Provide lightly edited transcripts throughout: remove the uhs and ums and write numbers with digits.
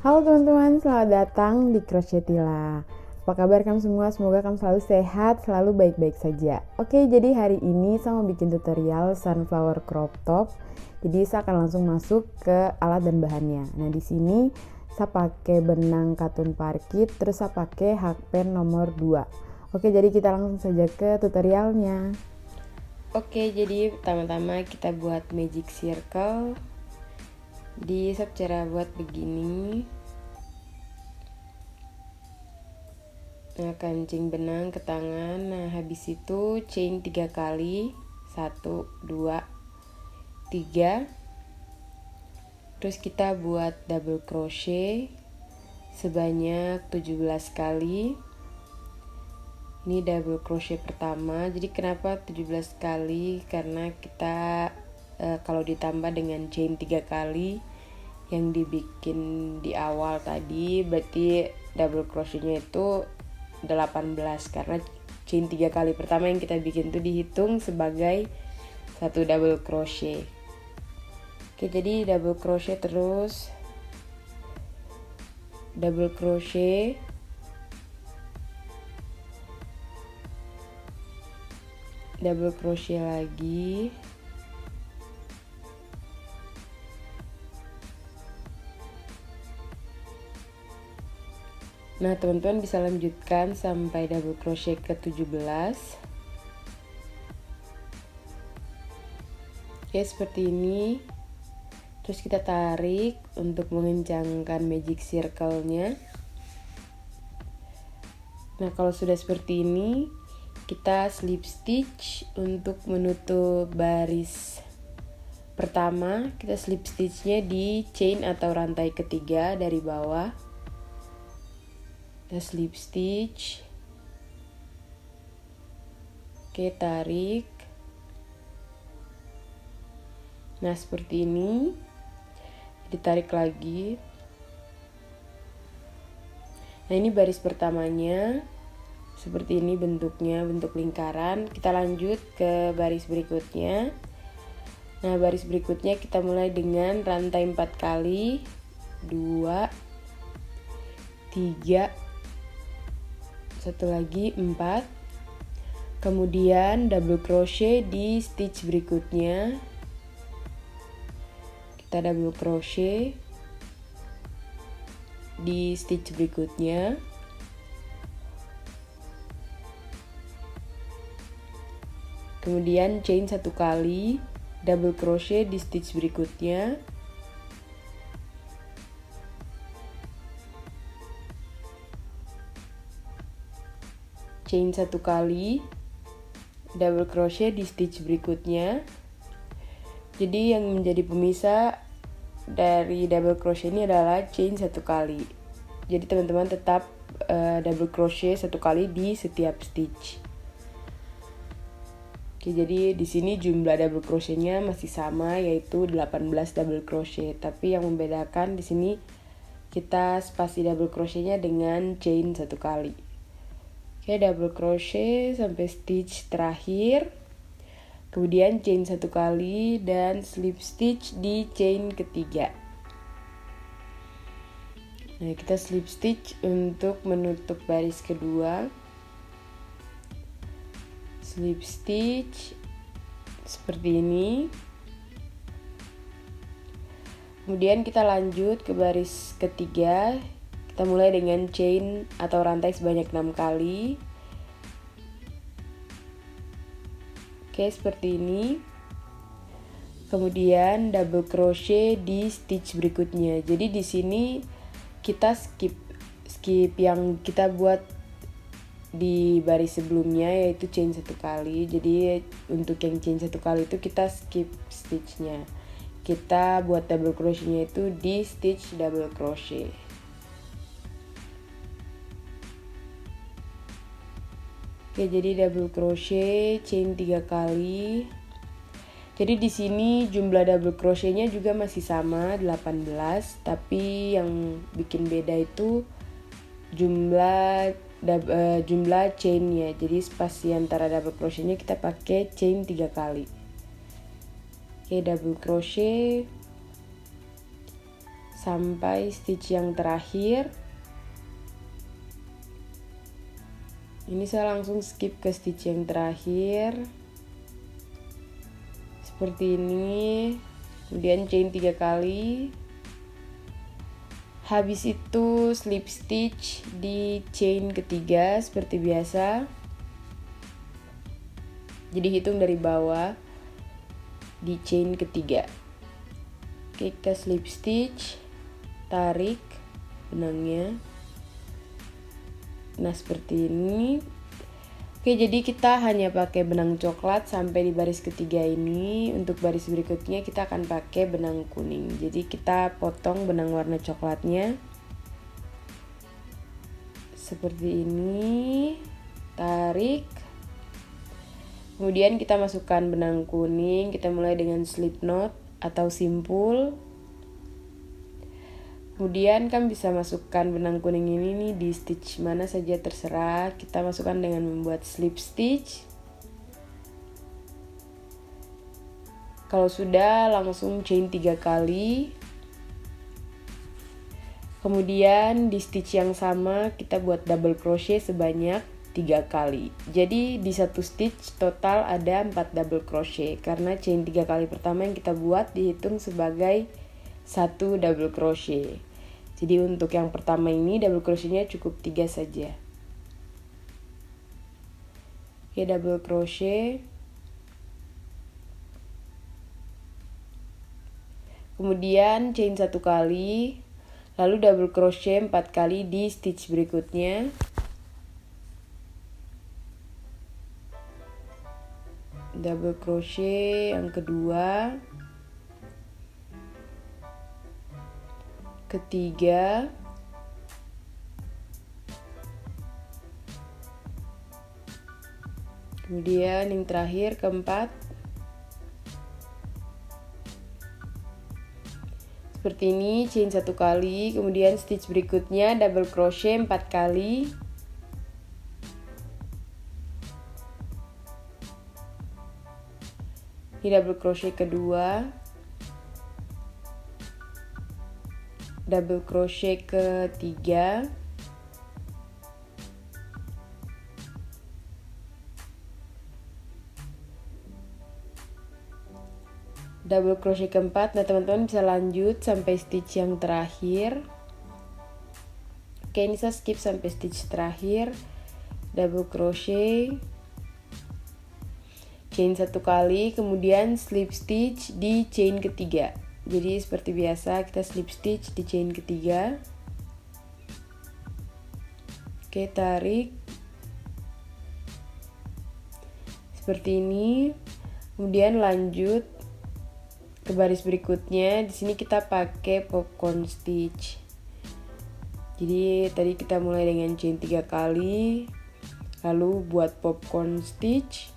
Halo teman-teman, selamat datang di Crochetilla. Apa kabar kamu semua? Semoga kamu selalu sehat, selalu baik-baik saja. Oke, jadi hari ini saya mau bikin tutorial sunflower crop top. Jadi saya akan langsung masuk ke alat dan bahannya. Nah, di sini saya pakai benang katun parkit, terus saya pakai hakpen nomor 2. Oke, jadi kita langsung saja ke tutorialnya. Oke, jadi pertama-tama kita buat magic circle. Di cara buat begini. Nah, kancing benang ke tangan. Nah, habis itu chain 3 kali. 1, 2, 3. Terus kita buat double crochet sebanyak 17 kali. Ini double crochet pertama. Jadi kenapa 17 kali? Karena kita kalau ditambah dengan chain 3 kali yang dibikin di awal tadi, berarti double crochetnya itu 18, karena chain 3 kali pertama yang kita bikin itu dihitung sebagai satu double crochet. Oke, jadi double crochet terus, double crochet, double crochet lagi, nah teman-teman bisa lanjutkan sampai double crochet ke 17. Oke, seperti ini. Terus kita tarik untuk mengencangkan magic circle-nya. Nah, kalau sudah seperti ini, kita slip stitch untuk menutup baris pertama. Kita slip stitch-nya di chain atau rantai ketiga dari bawah. Kita slip stitch. Oke, tarik. Nah, seperti ini. Ditarik lagi. Nah, ini baris pertamanya. Seperti ini bentuknya, bentuk lingkaran. Kita lanjut ke baris berikutnya. Nah, baris berikutnya kita mulai dengan rantai 4 kali. 2, 3, satu lagi 4. Kemudian double crochet di stitch berikutnya. Kita double crochet di stitch berikutnya. Kemudian chain 1 kali, double crochet di stitch berikutnya. Chain 1 kali, double crochet di stitch berikutnya. Jadi yang menjadi pemisah dari double crochet ini adalah chain 1 kali. Jadi teman-teman tetap double crochet 1 kali di setiap stitch. Oke, jadi di sini jumlah double crochetnya masih sama, yaitu 18 double crochet. Tapi yang membedakan di sini kita spasi double crochetnya dengan chain 1 kali. Oke, double crochet sampai stitch terakhir. Kemudian chain 1 kali dan slip stitch di chain ketiga. Nah, kita slip stitch untuk menutup baris kedua. Slip stitch seperti ini. Kemudian kita lanjut ke baris ketiga. Kita mulai dengan chain atau rantai sebanyak 6 kali. Oke, seperti ini. Kemudian double crochet di stitch berikutnya. Jadi di sini kita skip yang kita buat di baris sebelumnya, yaitu chain 1 kali. Jadi untuk yang chain 1 kali itu kita skip stitchnya. Kita buat double crochetnya itu di stitch double crochet. Oke, jadi double crochet, chain 3 kali. Jadi di sini jumlah double crochetnya juga masih sama 18, tapi yang bikin beda itu jumlah chainnya. Jadi spasi antara double crochetnya kita pakai chain 3 kali. Oke, double crochet sampai stitch yang terakhir. Ini saya langsung skip ke stitch yang terakhir seperti ini, kemudian chain 3 kali. Habis itu slip stitch di chain ketiga seperti biasa. Jadi hitung dari bawah di chain ketiga. Oke, kita slip stitch, tarik benangnya. Nah, seperti ini. Oke, jadi kita hanya pakai benang coklat sampai di baris ketiga ini. Untuk baris berikutnya kita akan pakai benang kuning. Jadi kita potong benang warna coklatnya seperti ini, tarik. Kemudian kita masukkan benang kuning, kita mulai dengan slip knot atau simpul. Kemudian kan bisa masukkan benang kuning ini nih di stitch mana saja terserah. Kita masukkan dengan membuat slip stitch. Kalau sudah, langsung chain 3 kali. Kemudian di stitch yang sama kita buat double crochet sebanyak 3 kali. Jadi di satu stitch total ada 4 double crochet. Karena chain 3 kali pertama yang kita buat dihitung sebagai 1 double crochet. Jadi untuk yang pertama ini double crochetnya cukup 3 saja. Oke, double crochet. Kemudian chain 1 kali, lalu double crochet 4 kali di stitch berikutnya. Double crochet yang kedua, ketiga, kemudian yang terakhir keempat. Seperti ini, chain 1 kali, kemudian stitch berikutnya double crochet 4 kali. Ini double crochet kedua, double crochet ketiga, double crochet keempat. Nah, teman-teman bisa lanjut sampai stitch yang terakhir. Oke, ini saya skip sampai stitch terakhir. Double crochet, chain 1 kali, kemudian slip stitch di chain ketiga. Jadi seperti biasa kita slip stitch di chain ketiga. Oke, tarik seperti ini. Kemudian lanjut ke baris berikutnya. Di sini kita pakai popcorn stitch. Jadi tadi kita mulai dengan chain 3 kali, lalu buat popcorn stitch.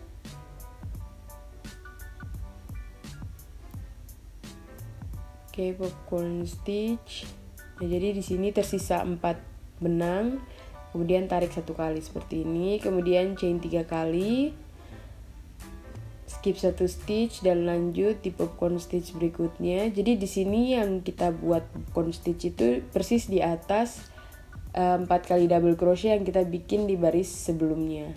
Oke, popcorn stitch. Nah, jadi di sini tersisa 4 benang. Kemudian tarik 1 kali seperti ini, kemudian chain 3 kali. Skip 1 stitch dan lanjut di popcorn stitch berikutnya. Jadi di sini yang kita buat popcorn stitch itu persis di atas 4 kali double crochet yang kita bikin di baris sebelumnya.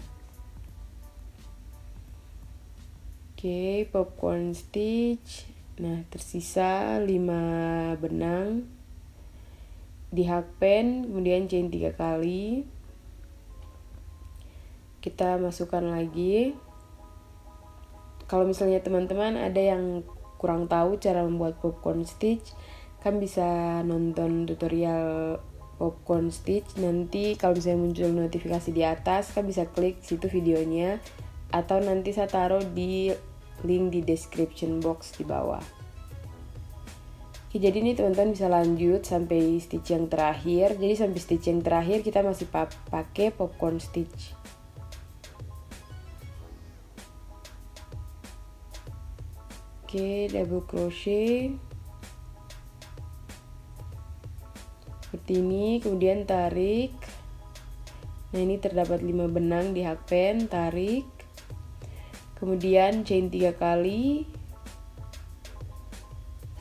Oke, popcorn stitch. Nah, tersisa 5 benang di hakpen, kemudian chain 3 kali. Kita masukkan lagi. Kalau misalnya teman-teman ada yang kurang tahu cara membuat popcorn stitch, kan bisa nonton tutorial popcorn stitch. Nanti kalau misalnya muncul notifikasi di atas, kan bisa klik situ videonya, atau nanti saya taruh di link di description box di bawah. Oke, jadi ini teman-teman bisa lanjut sampai stitch yang terakhir. Jadi sampai stitch yang terakhir kita masih pakai popcorn stitch. Oke, double crochet seperti ini, kemudian tarik. Nah, ini terdapat 5 benang di hakpen, tarik. Kemudian chain 3 kali.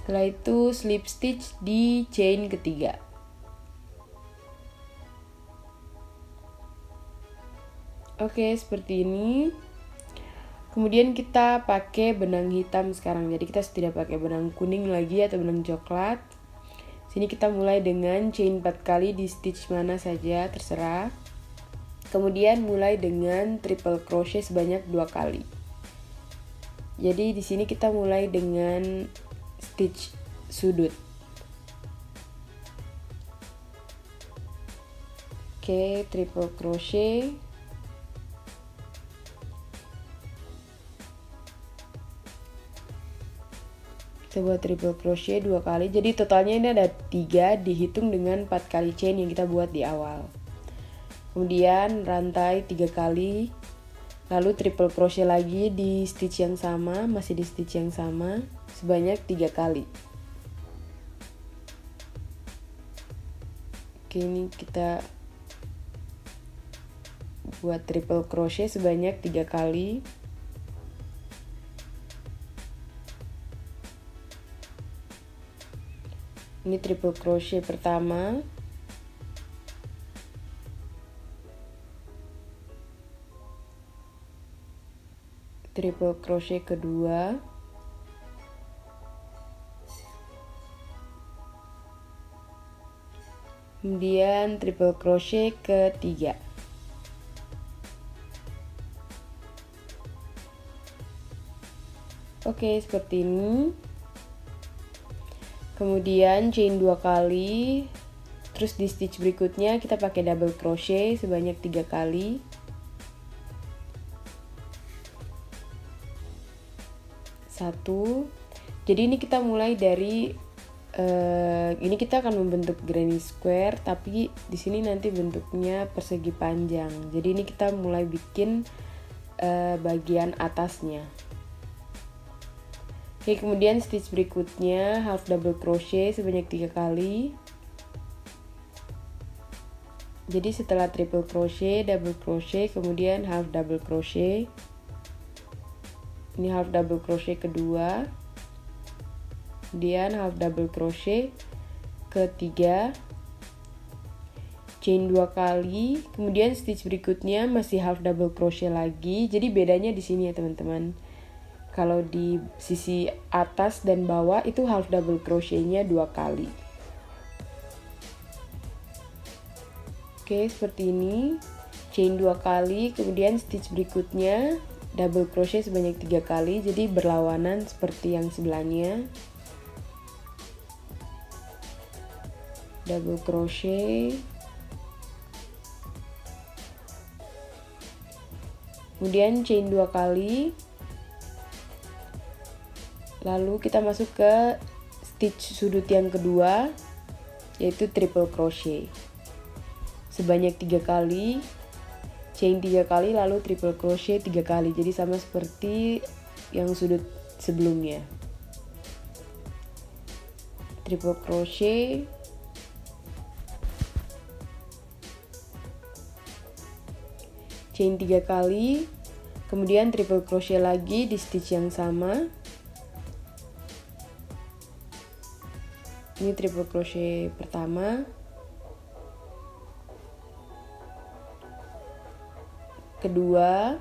Setelah itu slip stitch di chain ketiga. Oke, seperti ini. Kemudian kita pakai benang hitam sekarang. Jadi kita tidak pakai benang kuning lagi atau benang coklat. Sini kita mulai dengan chain 4 kali di stitch mana saja, terserah. Kemudian mulai dengan triple crochet sebanyak 2 kali. Jadi di sini kita mulai dengan stitch sudut. Oke, triple crochet. Kita buat triple crochet 2 kali. Jadi totalnya ini ada 3 dihitung dengan 4 kali chain yang kita buat di awal. Kemudian rantai 3 kali. Lalu triple crochet lagi di stitch yang sama, masih di stitch yang sama sebanyak 3 kali. Oke, ini kita buat triple crochet sebanyak 3 kali. Ini triple crochet pertama. Triple crochet kedua. Kemudian triple crochet ketiga. Oke, seperti ini. Kemudian chain 2 kali. Terus di stitch berikutnya kita pakai double crochet sebanyak 3 kali. Satu. Jadi ini kita mulai dari ini kita akan membentuk granny square, tapi di sini nanti bentuknya persegi panjang. Jadi ini kita mulai bikin bagian atasnya. Oke, kemudian stitch berikutnya half double crochet sebanyak 3 kali. Jadi setelah triple crochet, double crochet, kemudian half double crochet. Ini half double crochet kedua. Kemudian half double crochet ketiga. Chain 2 kali, kemudian stitch berikutnya masih half double crochet lagi. Jadi bedanya di sini ya, teman-teman. Kalau di sisi atas dan bawah itu half double crochetnya 2 kali. Oke, seperti ini. Chain 2 kali, kemudian stitch berikutnya double crochet sebanyak 3 kali. Jadi berlawanan seperti yang sebelahnya. Double crochet. Kemudian chain 2 kali. Lalu kita masuk ke stitch sudut yang kedua, yaitu triple crochet sebanyak 3 kali, chain 3 kali, lalu triple crochet 3 kali. Jadi sama seperti yang sudut sebelumnya. Triple crochet, chain 3 kali, kemudian triple crochet lagi di stitch yang sama. Ini triple crochet pertama, kedua,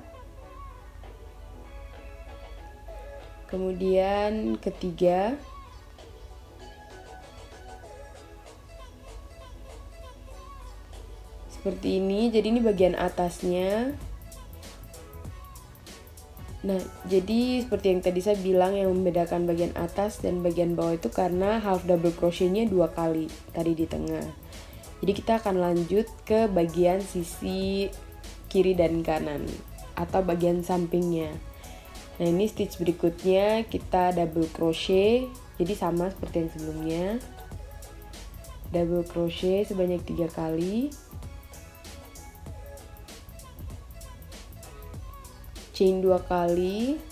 kemudian ketiga, seperti ini. Jadi ini bagian atasnya. Nah, jadi seperti yang tadi saya bilang, yang membedakan bagian atas dan bagian bawah itu karena half double crochetnya 2 kali tadi di tengah. Jadi kita akan lanjut ke bagian sisi kiri dan kanan atau bagian sampingnya. Nah, ini stitch berikutnya kita double crochet. Jadi sama seperti yang sebelumnya. Double crochet sebanyak 3 kali. Chain 2 kali,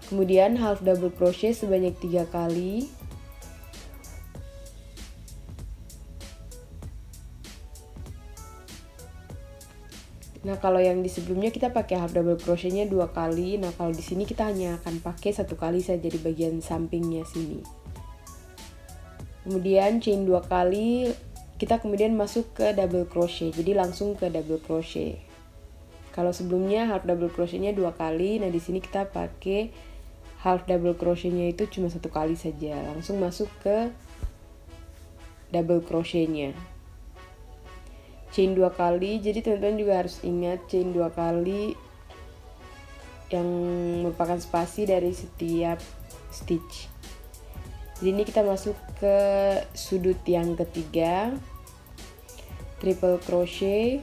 kemudian half double crochet sebanyak 3 kali, nah kalau yang di sebelumnya kita pakai half double crochetnya 2 kali, nah kalau di sini kita hanya akan pakai 1 kali saja di bagian sampingnya sini. kemudian chain 2 kali, kita kemudian masuk ke double crochet, jadi langsung ke double crochet. Kalau sebelumnya half double crochetnya 2 kali, nah di sini kita pakai half double crochetnya itu cuma 1 kali saja, langsung masuk ke double crochetnya. Chain 2 kali, jadi teman-teman juga harus ingat chain 2 kali yang merupakan spasi dari setiap stitch. Jadi ini kita masuk ke sudut yang ketiga, triple crochet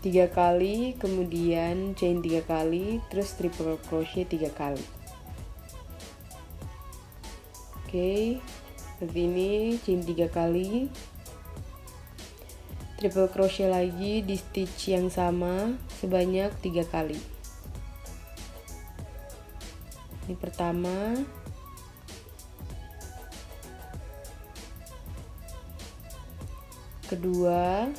3 kali, kemudian chain 3 kali, terus triple crochet 3 kali. Oke, seperti ini, chain 3 kali, triple crochet lagi di stitch yang sama sebanyak 3 kali. Ini pertama, kedua,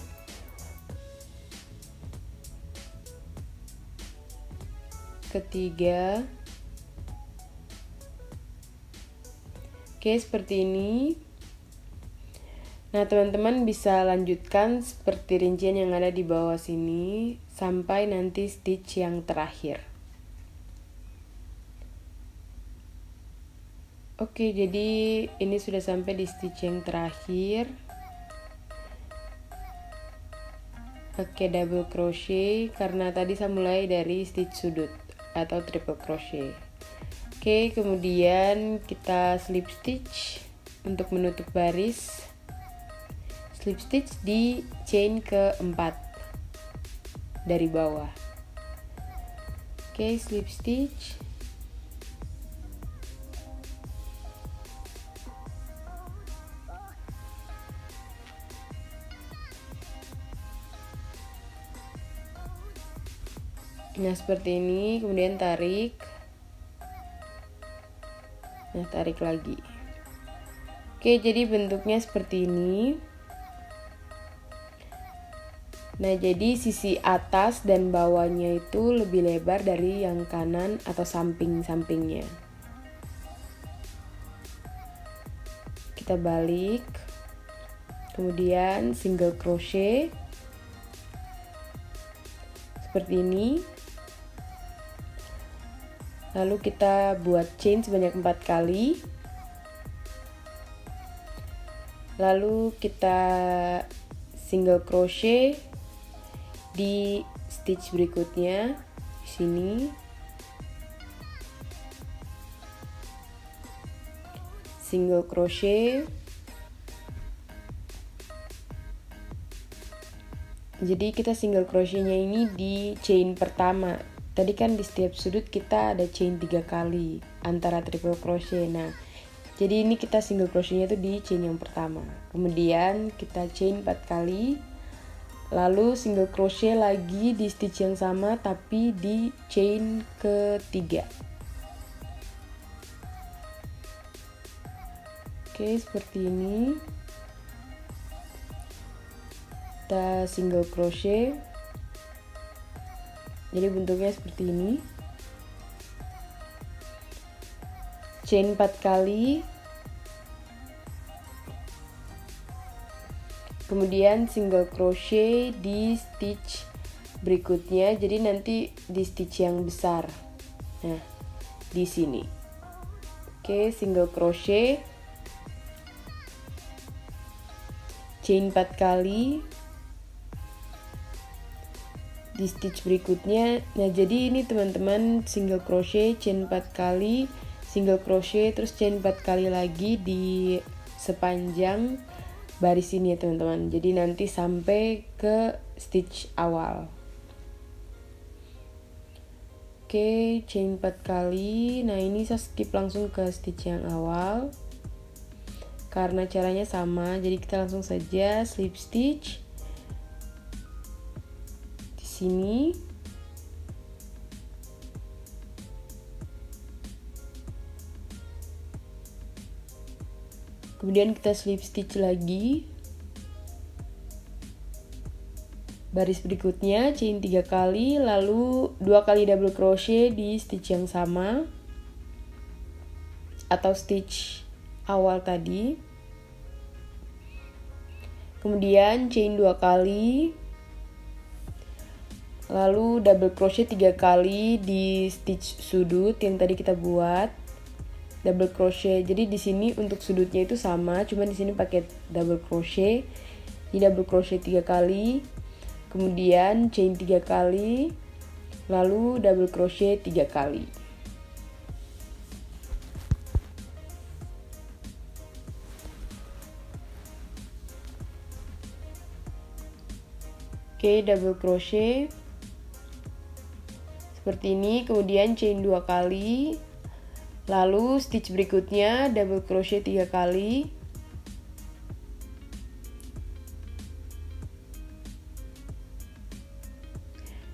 ketiga. Oke, seperti ini. Nah, teman-teman bisa lanjutkan seperti rincian yang ada di bawah sini sampai nanti stitch yang terakhir. Oke, jadi ini sudah sampai di stitch yang terakhir. Pakai double crochet karena tadi saya mulai dari stitch sudut atau triple crochet. Oke, kemudian kita slip stitch untuk menutup baris. Slip stitch di chain keempat dari bawah. Oke, slip stitch. Nah, seperti ini, kemudian tarik. Nah, tarik lagi. Oke, jadi bentuknya seperti ini. Nah, jadi sisi atas dan bawahnya itu lebih lebar dari yang kanan atau samping-sampingnya. Kita balik. Kemudian single crochet. Seperti ini. Lalu kita buat chain sebanyak 4 kali. Lalu kita single crochet di stitch berikutnya di sini. Single crochet. Jadi kita single crochetnya ini di chain pertama. Tadi kan di setiap sudut kita ada chain 3 kali antara triple crochet. Nah, jadi ini kita single crochetnya itu di chain yang pertama. Kemudian kita chain 4 kali. Lalu single crochet lagi di stitch yang sama tapi di chain ketiga. Oke, seperti ini. Kita single crochet. Jadi bentuknya seperti ini. Chain 4 kali. Kemudian single crochet di stitch berikutnya. Jadi nanti di stitch yang besar. Nah, di sini. Oke, single crochet. Chain 4 kali. Di stitch berikutnya. Nah, jadi ini teman-teman single crochet, chain 4 kali, single crochet, terus chain 4 kali lagi di sepanjang baris ini ya teman-teman. Jadi nanti sampai ke stitch awal. Oke, chain 4 kali. Nah, ini saya skip langsung ke stitch yang awal karena caranya sama. Jadi kita langsung saja slip stitch di sini. Kemudian kita slip stitch lagi. Baris berikutnya chain 3 kali, lalu 2 kali double crochet di stitch yang sama atau stitch awal tadi. Kemudian chain 2 kali, lalu double crochet 3 kali di stitch sudut yang tadi kita buat. Double crochet. Jadi di sini untuk sudutnya itu sama, cuma di sini pakai double crochet. Di double crochet 3 kali, kemudian chain 3 kali, lalu double crochet 3 kali. Oke, double crochet seperti ini, kemudian chain 2 kali, lalu stitch berikutnya double crochet 3 kali.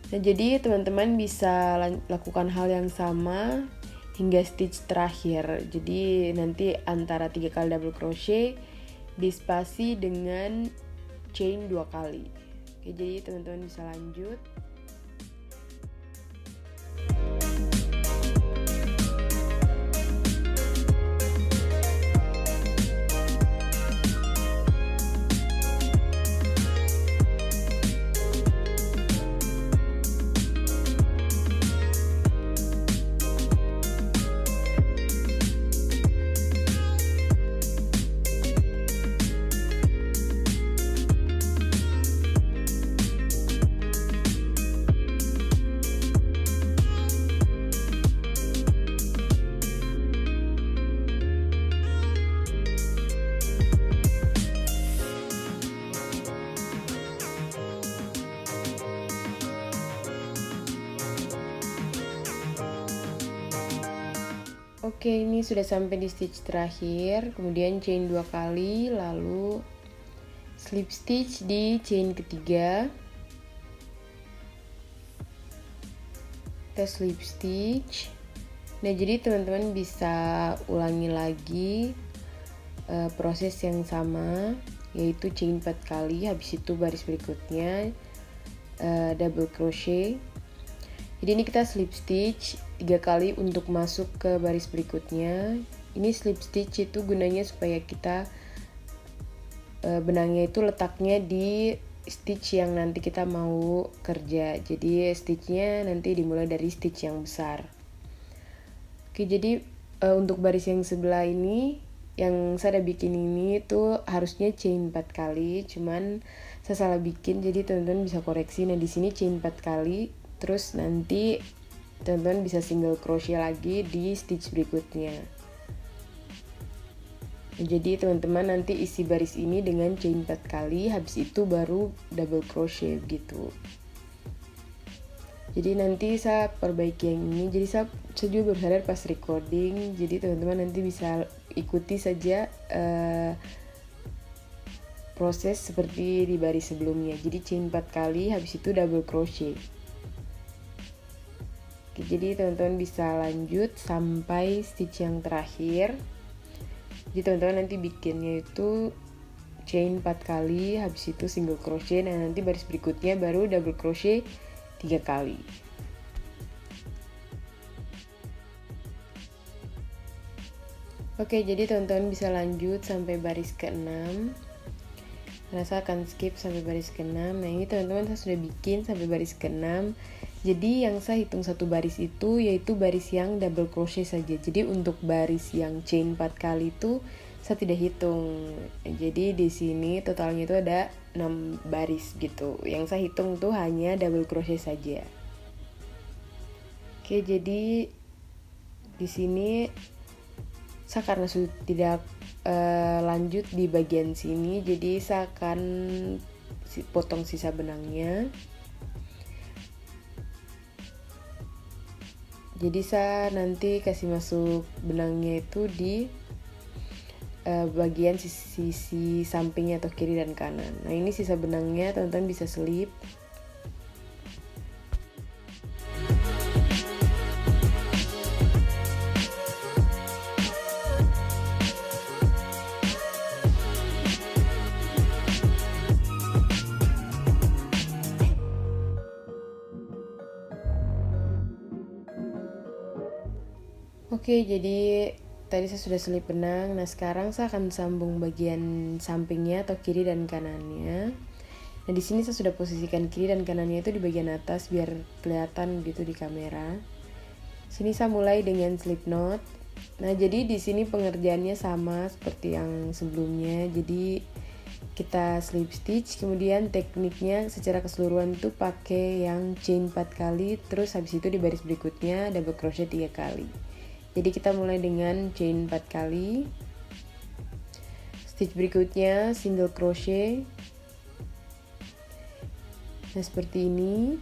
Nah, jadi teman-teman bisa lakukan hal yang sama hingga stitch terakhir. Jadi nanti antara 3 kali double crochet dispasi dengan chain 2 kali. Oke, jadi teman-teman bisa lanjut. Oke, ini sudah sampai di stitch terakhir, kemudian chain 2 kali, lalu slip stitch di chain ketiga. Kita slip stitch. Nah, jadi teman-teman bisa ulangi lagi proses yang sama, yaitu chain 4 kali, habis itu baris berikutnya double crochet. Jadi ini kita slip stitch 3 kali untuk masuk ke baris berikutnya. Ini slip stitch itu gunanya supaya kita benangnya itu letaknya di stitch yang nanti kita mau kerja. Jadi stitchnya nanti dimulai dari stitch yang besar. Oke, jadi untuk baris yang sebelah ini yang saya udah bikin ini tuh harusnya chain 4 kali, cuman saya salah bikin, jadi teman-teman bisa koreksi. Nah, di sini chain 4 kali. Terus nanti teman-teman bisa single crochet lagi di stitch berikutnya. Jadi teman-teman nanti isi baris ini dengan chain 4 kali, habis itu baru double crochet gitu. Jadi nanti saya perbaiki yang ini. Jadi saya juga baru sadar pas recording. Jadi teman-teman nanti bisa ikuti saja proses seperti di baris sebelumnya. Jadi chain 4 kali, habis itu double crochet. Jadi teman-teman bisa lanjut sampai stitch yang terakhir. Jadi teman-teman nanti bikinnya itu chain 4 kali, habis itu single crochet, dan nanti baris berikutnya baru double crochet 3 kali. Oke, jadi teman-teman bisa lanjut sampai baris ke-6. Karena saya akan skip sampai baris ke-6. Nah, ini teman-teman saya sudah bikin sampai baris ke-6. Jadi yang saya hitung satu baris itu yaitu baris yang double crochet saja. Jadi untuk baris yang chain 4 kali itu saya tidak hitung. Jadi di sini totalnya itu ada 6 baris gitu. Yang saya hitung tuh hanya double crochet saja. Oke, jadi di sini saya karena sudah tidak lanjut di bagian sini, jadi saya akan potong sisa benangnya. Jadi saya nanti kasih masuk benangnya itu di bagian sisi sampingnya atau kiri dan kanan. Nah, ini sisa benangnya, teman-teman bisa selip. Oke, jadi tadi saya sudah selip benang. Nah sekarang saya akan sambung bagian sampingnya atau kiri dan kanannya. Nah di sini saya sudah posisikan kiri dan kanannya itu di bagian atas biar kelihatan gitu di kamera. Sini saya mulai dengan slip knot. Nah jadi di sini pengerjaannya sama seperti yang sebelumnya. Jadi kita slip stitch, kemudian tekniknya secara keseluruhan itu pakai yang chain 4 kali, terus habis itu di baris berikutnya double crochet 3 kali. Jadi kita mulai dengan chain 4 kali, stitch berikutnya single crochet. Nah seperti ini,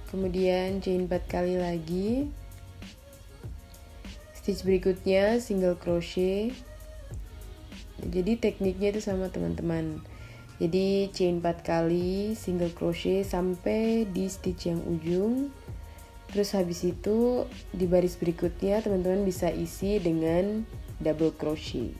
kemudian chain 4 kali lagi, stitch berikutnya single crochet. Jadi tekniknya itu sama teman-teman. Jadi chain 4 kali single crochet sampai di stitch yang ujung. Terus habis itu di baris berikutnya teman-teman bisa isi dengan double crochet.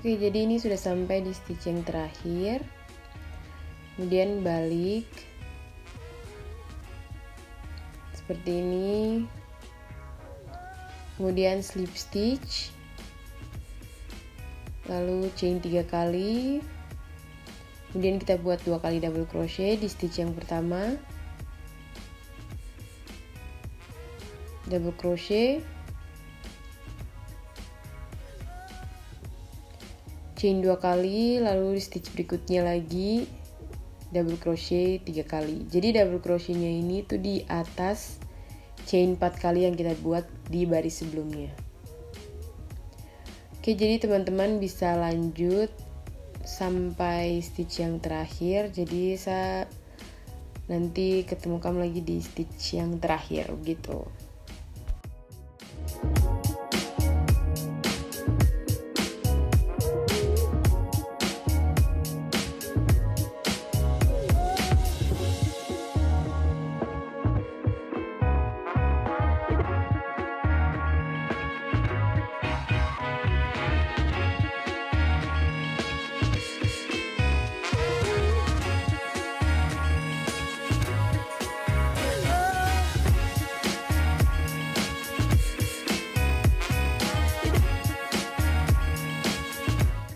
Oke, jadi ini sudah sampai di stitch yang terakhir. Kemudian balik seperti ini. Kemudian slip stitch. Lalu chain 3 kali. Kemudian kita buat 2 kali double crochet di stitch yang pertama. Double crochet. Chain 2 kali, lalu di stitch berikutnya lagi double crochet 3 kali. Jadi double crochetnya ini tuh di atas chain 4 kali yang kita buat di baris sebelumnya. Oke, jadi teman-teman bisa lanjut sampai stitch yang terakhir. Jadi saya nanti ketemu kamu lagi di stitch yang terakhir gitu.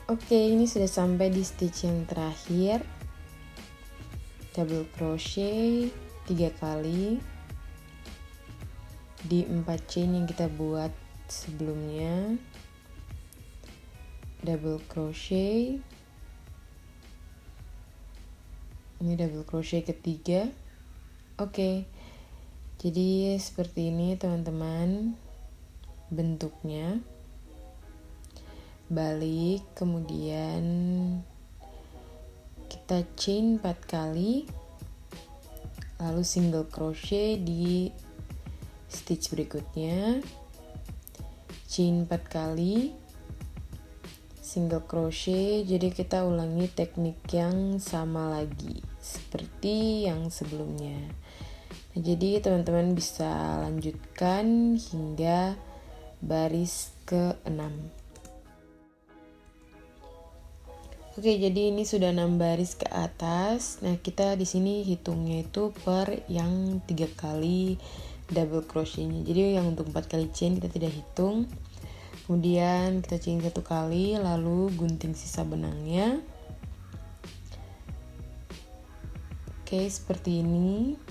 Oke, ini sudah sampai di stitch yang terakhir. Double crochet 3 kali di 4 chain yang kita buat sebelumnya. Double crochet. Ini double crochet ketiga. Oke. Jadi seperti ini teman-teman bentuknya. Balik, kemudian kita chain 4 kali, lalu single crochet di stitch berikutnya, chain 4 kali, single crochet. Jadi kita ulangi teknik yang sama lagi seperti yang sebelumnya. Nah, jadi teman-teman bisa lanjutkan hingga baris ke-6. Oke, jadi ini sudah 6 baris ke atas. Nah, kita di sini hitungnya itu per yang 3 kali double crochetnya. Jadi yang untuk 4 kali chain kita tidak hitung. Kemudian kita chain 1 kali, lalu gunting sisa benangnya. Oke, seperti ini.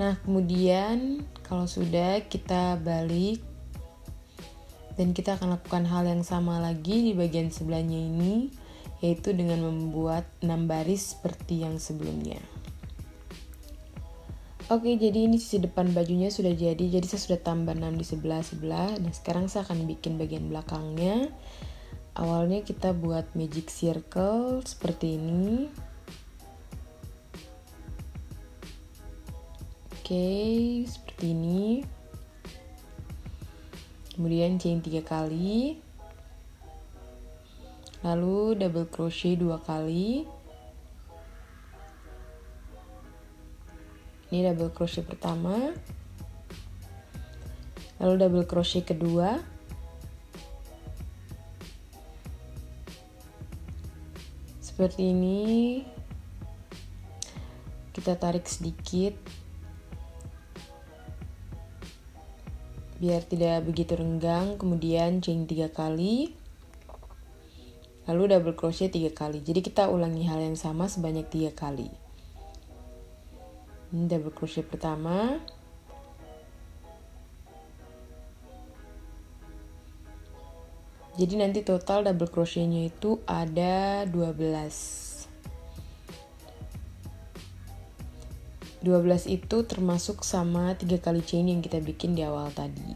Nah, kemudian kalau sudah kita balik Dan kita akan lakukan hal yang sama lagi di bagian sebelahnya ini, yaitu dengan membuat 6 baris seperti yang sebelumnya. Oke, jadi ini sisi depan bajunya sudah jadi saya sudah tambah 6 di sebelah-sebelah. Nah, sekarang saya akan bikin bagian belakangnya. Awalnya kita buat magic circle seperti ini. Oke, seperti ini. Kemudian chain 3 kali. Lalu double crochet 2 kali. Ini double crochet pertama. Lalu double crochet kedua. Seperti ini. Kita tarik sedikit biar tidak begitu renggang, kemudian chain 3 kali, lalu double crochet 3 kali. Jadi kita ulangi hal yang sama sebanyak 3 kali. Ini double crochet pertama, jadi nanti total double crochetnya itu ada 12 itu termasuk sama 3 kali chain yang kita bikin di awal tadi.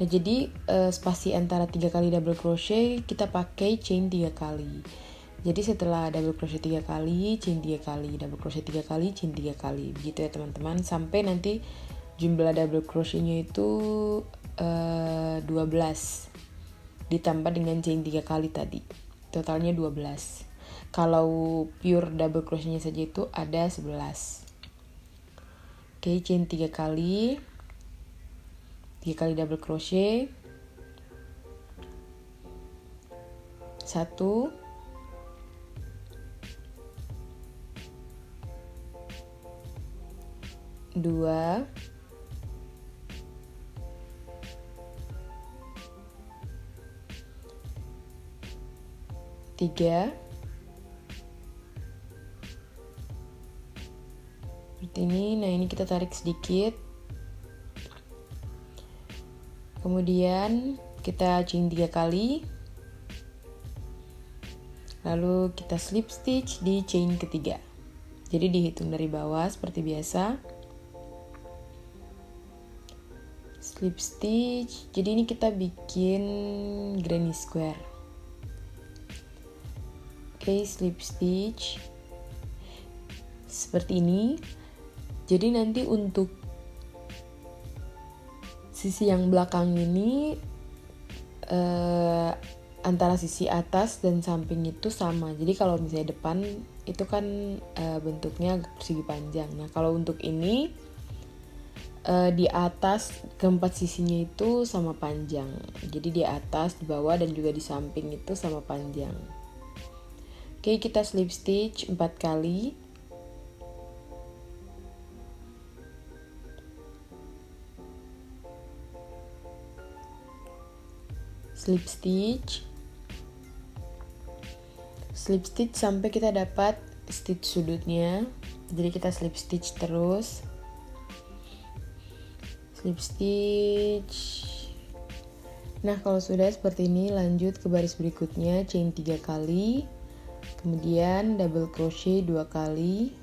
Nah, jadi spasi antara 3 kali double crochet kita pakai chain 3 kali. Jadi setelah double crochet 3 kali, chain 3 kali, double crochet 3 kali, chain 3 kali. Begitu ya teman-teman, sampai nanti jumlah double crochetnya itu 12 ditambah dengan chain 3 kali tadi. Totalnya 12. Kalau pure double crochetnya saja itu ada 11. Oke, chain 3 kali. 3 kali double crochet. 1 2 3 seperti ini. Nah, ini kita tarik sedikit, kemudian kita chain 3 kali, lalu kita slip stitch di chain ketiga. Jadi dihitung dari bawah seperti biasa, slip stitch. Jadi ini kita bikin granny square. Oke, slip stitch seperti ini. Jadi nanti untuk sisi yang belakang ini antara sisi atas dan samping itu sama. Jadi kalau misalnya depan itu kan bentuknya persegi panjang. Nah, kalau untuk ini di atas keempat sisinya itu sama panjang. Jadi di atas, di bawah, dan juga di samping itu sama panjang. Oke, kita slip stitch 4 kali. Slip stitch sampai kita dapat stitch sudutnya. Jadi kita slip stitch terus, slip stitch. Nah, kalau sudah seperti ini, lanjut ke baris berikutnya, chain 3 kali, kemudian double crochet 2 kali,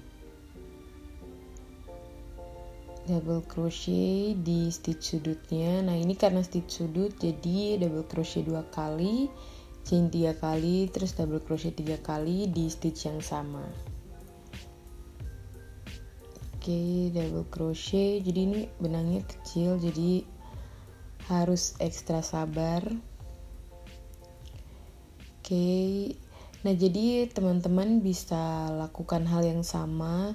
double crochet di stitch sudutnya. Nah, ini karena stitch sudut jadi double crochet 2 kali, chain 3 kali, terus double crochet 3 kali di stitch yang sama. Oke, double crochet. Jadi ini benangnya kecil, jadi harus ekstra sabar. Oke. Nah, jadi teman-teman bisa lakukan hal yang sama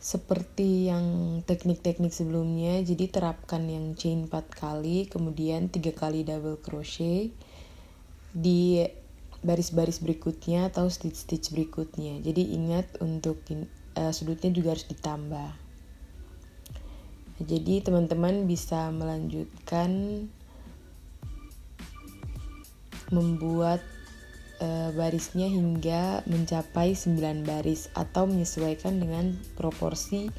seperti yang teknik-teknik sebelumnya. Jadi terapkan yang chain 4 kali, kemudian 3 kali double crochet di baris-baris berikutnya atau stitch-stitch berikutnya. Jadi ingat untuk sudutnya juga harus ditambah. Jadi teman-teman bisa melanjutkan membuat barisnya hingga mencapai 9 baris atau menyesuaikan dengan proporsi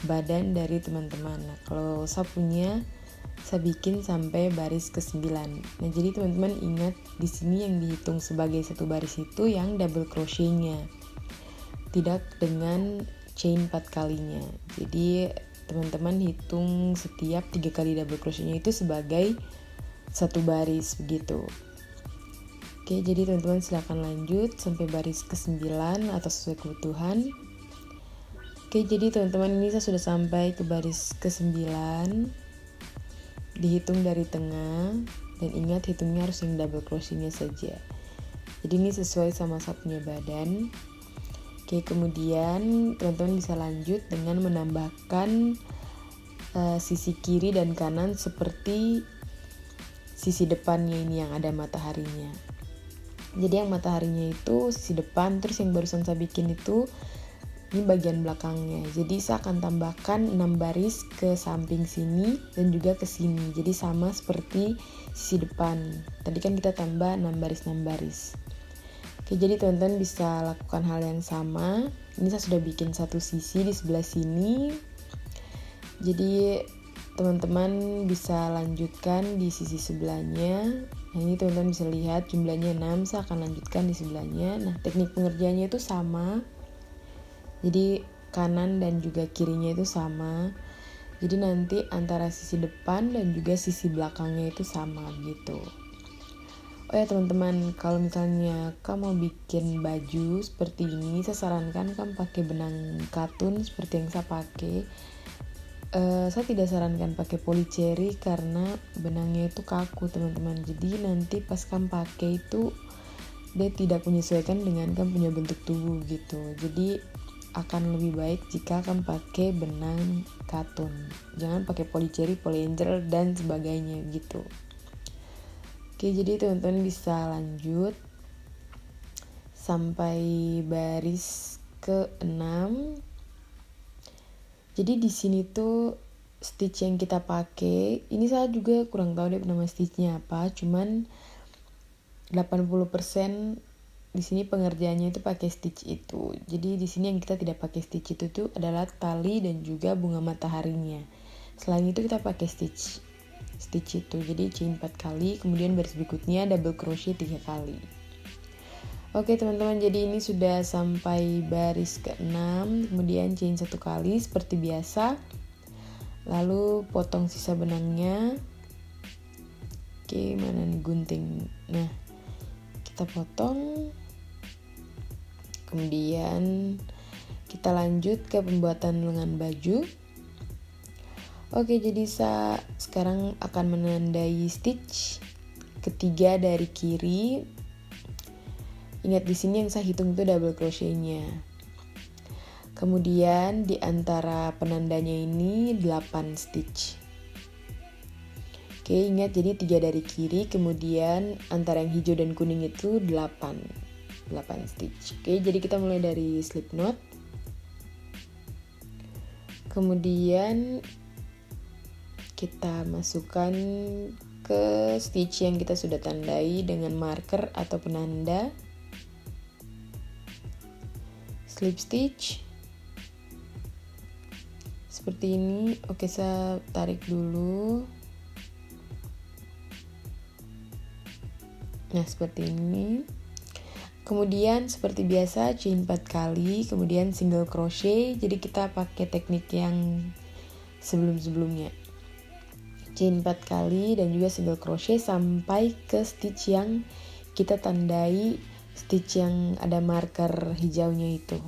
badan dari teman-teman. Nah, kalau saya punya saya bikin sampai baris ke-9. Nah, jadi teman-teman ingat di sini yang dihitung sebagai satu baris itu yang double crochet-nya. Tidak dengan chain 4 kalinya. Jadi teman-teman hitung setiap 3 kali double crochet-nya itu sebagai satu baris begitu. Oke, jadi teman-teman silakan lanjut sampai baris ke-9 atau sesuai kebutuhan. Oke, jadi teman-teman ini saya sudah sampai ke baris ke-9. Dihitung dari tengah dan ingat hitungnya harus yang double crochet-nya saja. Jadi ini sesuai sama saya punya badan. Oke, kemudian teman-teman bisa lanjut dengan menambahkan sisi kiri dan kanan seperti sisi depannya ini yang ada mataharinya. Jadi yang mataharinya itu sisi depan, terus yang barusan saya bikin itu ini bagian belakangnya. Jadi saya akan tambahkan 6 baris ke samping sini dan juga ke sini. Jadi sama seperti sisi depan. Tadi kan kita tambah 6 baris. Oke, jadi teman-teman bisa lakukan hal yang sama. Ini saya sudah bikin satu sisi di sebelah sini. Jadi teman-teman bisa lanjutkan di sisi sebelahnya. Nah, ini teman-teman bisa lihat jumlahnya 6, saya akan lanjutkan di sebelahnya. Nah, teknik pengerjaannya itu sama. Jadi kanan dan juga kirinya itu sama. Jadi nanti antara sisi depan dan juga sisi belakangnya itu sama gitu. Oh ya teman-teman, kalau misalnya kamu mau bikin baju seperti ini, saya sarankan kamu pakai benang katun seperti yang saya pakai. Saya tidak sarankan pakai polycherry karena benangnya itu kaku teman-teman. Jadi nanti pas kamu pakai itu dia tidak menyesuaikan dengan kamu punya bentuk tubuh gitu. Jadi akan lebih baik jika kamu pakai benang katun. Jangan pakai polycherry, polyangel dan sebagainya gitu. Oke, jadi teman-teman bisa lanjut sampai baris ke-6. Jadi di sini tuh stitch yang kita pakai, ini saya juga kurang tahu deh nama stitchnya apa, cuman 80% di sini pengerjaannya itu pakai stitch itu. Jadi di sini yang kita tidak pakai stitch itu tuh adalah tali dan juga bunga mataharinya. Selain itu kita pakai stitch itu. Jadi chain 4 kali, kemudian baris berikutnya double crochet 3 kali. Oke teman-teman, jadi ini sudah sampai baris ke-6, kemudian chain 1 kali seperti biasa. Lalu potong sisa benangnya. Oke, mana nih gunting. Nah, kita potong. Kemudian kita lanjut ke pembuatan lengan baju. Oke, jadi saya sekarang akan menandai stitch ketiga dari kiri. Ingat di sini yang saya hitung itu double crochet-nya. Kemudian di antara penandanya ini 8 stitch. Oke, ingat jadi 3 dari kiri, kemudian antara yang hijau dan kuning itu 8 stitch. Oke, jadi kita mulai dari slip knot. Kemudian kita masukkan ke stitch yang kita sudah tandai dengan marker atau penanda. Slip stitch. Seperti ini. Oke, saya tarik dulu. Nah, seperti ini. Kemudian seperti biasa chain 4 kali, kemudian single crochet. Jadi kita pakai teknik yang sebelum-sebelumnya. Chain 4 kali dan juga single crochet sampai ke stitch yang kita tandai, stitch yang ada marker hijaunya itu.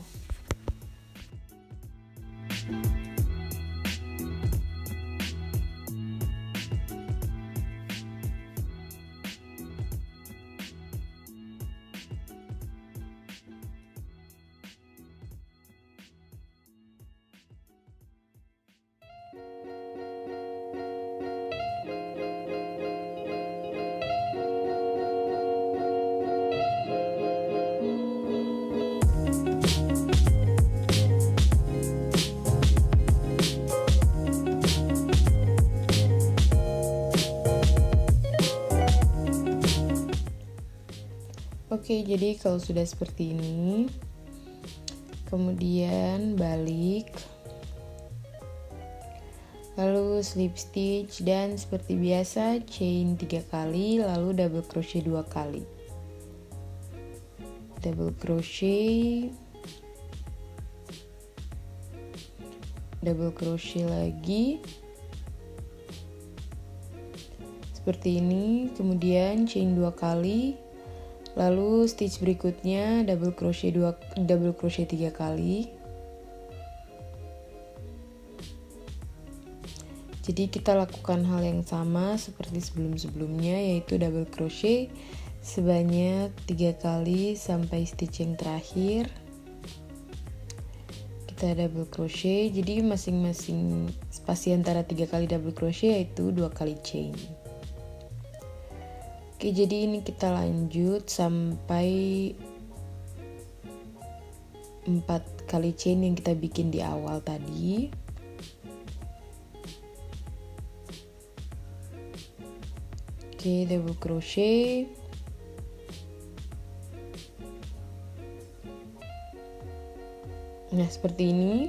Oke, jadi kalau sudah seperti ini, kemudian balik. lalu slip stitch, dan seperti biasa chain 3 kali lalu double crochet 2 kali, double crochet, double crochet lagi seperti ini, kemudian chain 2 kali, lalu stitch berikutnya double crochet 3 kali. Jadi kita lakukan hal yang sama seperti sebelum-sebelumnya, yaitu double crochet sebanyak 3 kali sampai stitch yang terakhir. Kita double crochet, jadi masing-masing spasi antara 3 kali double crochet yaitu 2 kali chain. Oke, jadi ini kita lanjut sampai 4 kali chain yang kita bikin di awal tadi. Oke, double crochet, nah seperti ini.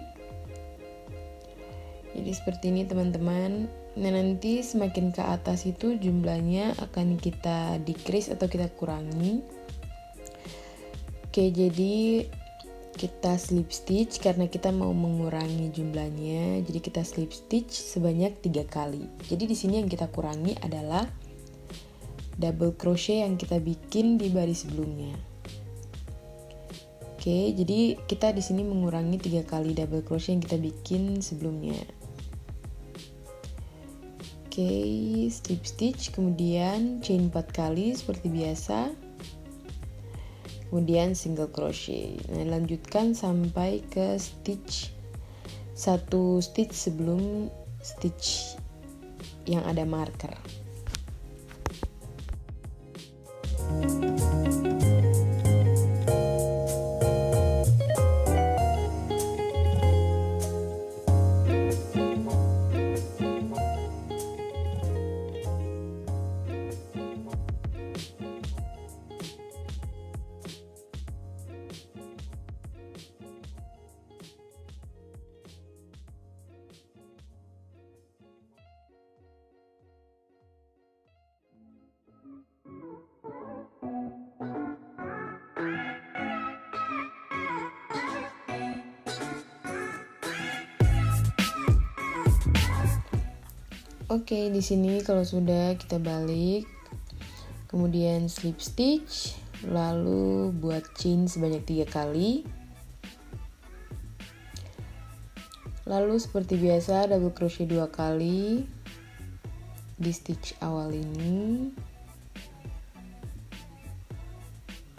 Jadi seperti ini teman-teman. Nah nanti semakin ke atas itu jumlahnya akan kita decrease atau kita kurangi. Oke, jadi kita slip stitch karena kita mau mengurangi jumlahnya. Jadi kita slip stitch sebanyak 3 kali. Jadi di sini yang kita kurangi adalah double crochet yang kita bikin di baris sebelumnya. Oke, jadi kita di sini mengurangi 3 kali double crochet yang kita bikin sebelumnya. Oke, slip stitch, kemudian chain 4 kali seperti biasa. Kemudian single crochet. Nah, lanjutkan sampai ke stitch 1 stitch sebelum stitch yang ada marker. Oke, di sini kalau sudah kita balik, kemudian slip stitch, lalu buat chain sebanyak 3 kali. Lalu seperti biasa double crochet 2 kali di stitch awal ini.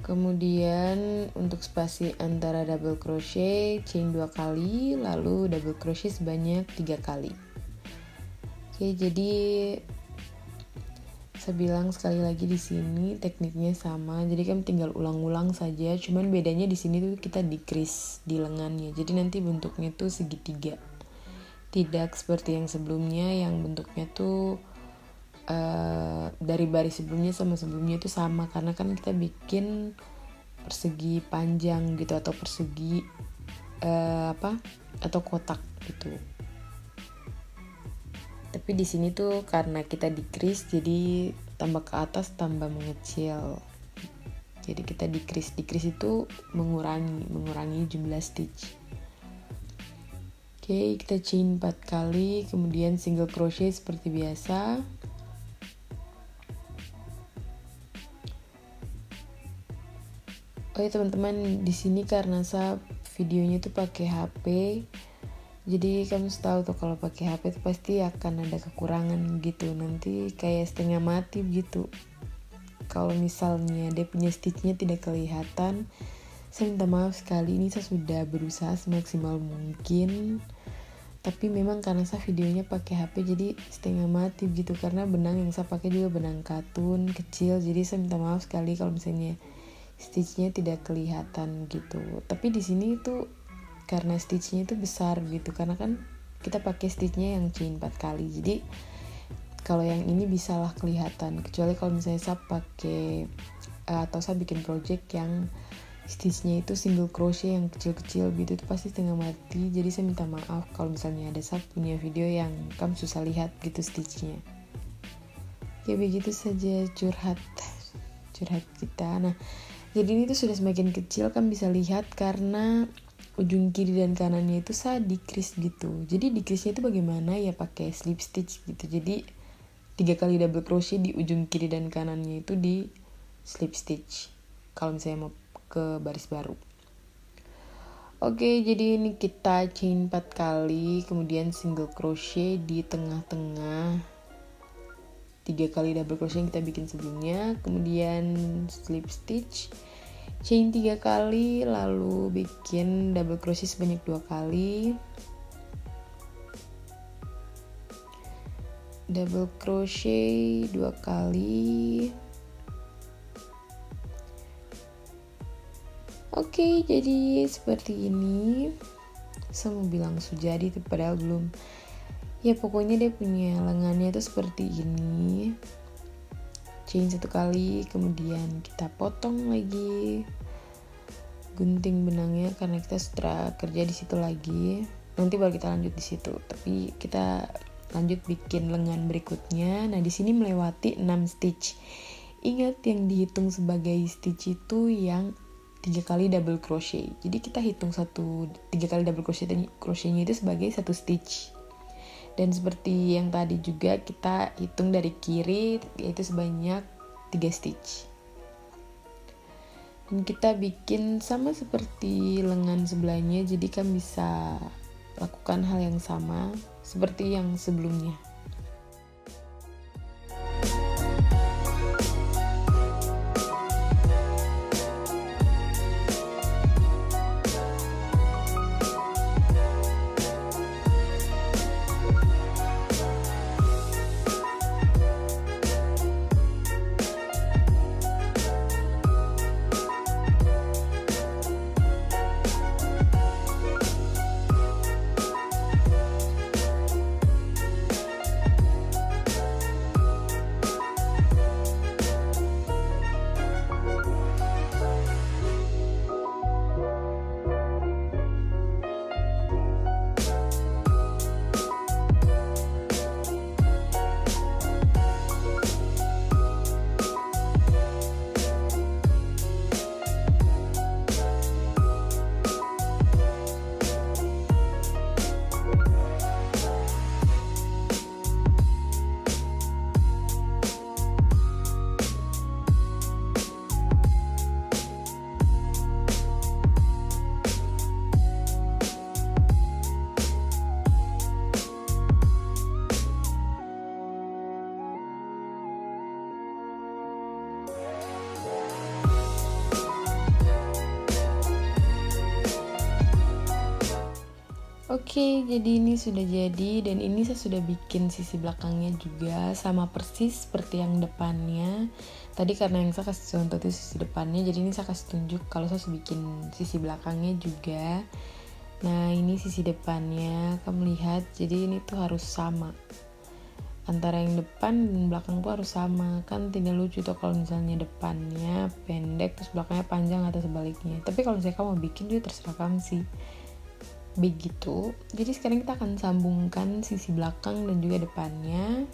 Kemudian untuk spasi antara double crochet chain 2 kali, lalu double crochet sebanyak 3 kali. Oke, jadi saya bilang sekali lagi di sini tekniknya sama. Jadi kan tinggal ulang-ulang saja, cuman bedanya di sini tuh kita decrease di lengannya. Jadi nanti bentuknya tuh segitiga. Tidak seperti yang sebelumnya yang bentuknya tuh dari baris sebelumnya sama sebelumnya itu sama, karena kan kita bikin persegi panjang gitu atau persegi atau kotak gitu. Tapi di sini tuh karena kita decrease, jadi tambah ke atas tambah mengecil. Jadi kita decrease itu mengurangi jumlah stitch. Oke, kita chain 4 kali, kemudian single crochet seperti biasa. Oh ya teman-teman, di sini karena saya videonya tuh pakai HP. Jadi kamu tahu tuh kalau pakai HP tuh pasti akan ada kekurangan gitu. Nanti kayak setengah mati gitu. Kalau misalnya dia punya stitchnya tidak kelihatan, saya minta maaf sekali. Ini saya sudah berusaha semaksimal mungkin. Tapi memang karena saya videonya pakai HP jadi setengah mati gitu. Karena benang yang saya pakai juga benang katun kecil. Jadi saya minta maaf sekali kalau misalnya stitchnya tidak kelihatan gitu. Tapi di sini tuh karena stitchnya itu besar gitu, karena kan kita pakai stitchnya yang chain 4 kali, jadi kalau yang ini bisalah kelihatan. Kecuali kalau misalnya saya pakai atau saya bikin project yang stitchnya itu single crochet yang kecil-kecil gitu, itu pasti setengah mati. Jadi saya minta maaf kalau misalnya ada saya punya video yang kamu susah lihat gitu stitchnya. Ya begitu saja curhat kita. Nah, jadi ini tuh sudah semakin kecil, kan bisa lihat karena ujung kiri dan kanannya itu saya decrease gitu. Jadi decrease-nya itu bagaimana ya, pakai slip stitch gitu. Jadi 3 kali double crochet di ujung kiri dan kanannya itu di slip stitch kalau misalnya mau ke baris baru. Oke, jadi ini kita chain 4 kali, kemudian single crochet di tengah-tengah, 3 kali double crochet yang kita bikin sebelumnya, kemudian slip stitch, chain 3 kali, lalu bikin double crochet sebanyak 2 kali, double crochet 2 kali. Oke, jadi seperti ini. Saya mau bilang sujadi itu padahal belum. Ya pokoknya dia punya lengannya itu seperti ini. Chain 1 kali, kemudian kita potong lagi gunting benangnya karena kita sudah kerja di situ lagi. Nanti baru kita lanjut di situ. Tapi kita lanjut bikin lengan berikutnya. Nah, di sini melewati 6 stitch. Ingat yang dihitung sebagai stitch itu yang 3 kali double crochet. Jadi kita hitung 3 kali double crochetnya itu sebagai 1 stitch. Dan seperti yang tadi juga kita hitung dari kiri yaitu sebanyak 3 stitch. Dan kita bikin sama seperti lengan sebelahnya, jadi kan bisa lakukan hal yang sama seperti yang sebelumnya. Oke, jadi ini sudah jadi dan ini saya sudah bikin sisi belakangnya juga sama persis seperti yang depannya. Tadi karena yang saya kasih contoh itu sisi depannya, jadi ini saya kasih tunjuk kalau saya bikin sisi belakangnya juga. Nah, ini sisi depannya, kamu lihat, jadi ini tuh harus sama. Antara yang depan dan belakang tuh harus sama. Kan tidak lucu tuh kalau misalnya depannya pendek terus belakangnya panjang atau sebaliknya. Tapi kalau misalnya kamu bikin dia terserah kamu sih. Begitu. Jadi sekarang kita akan sambungkan sisi belakang dan juga depannya.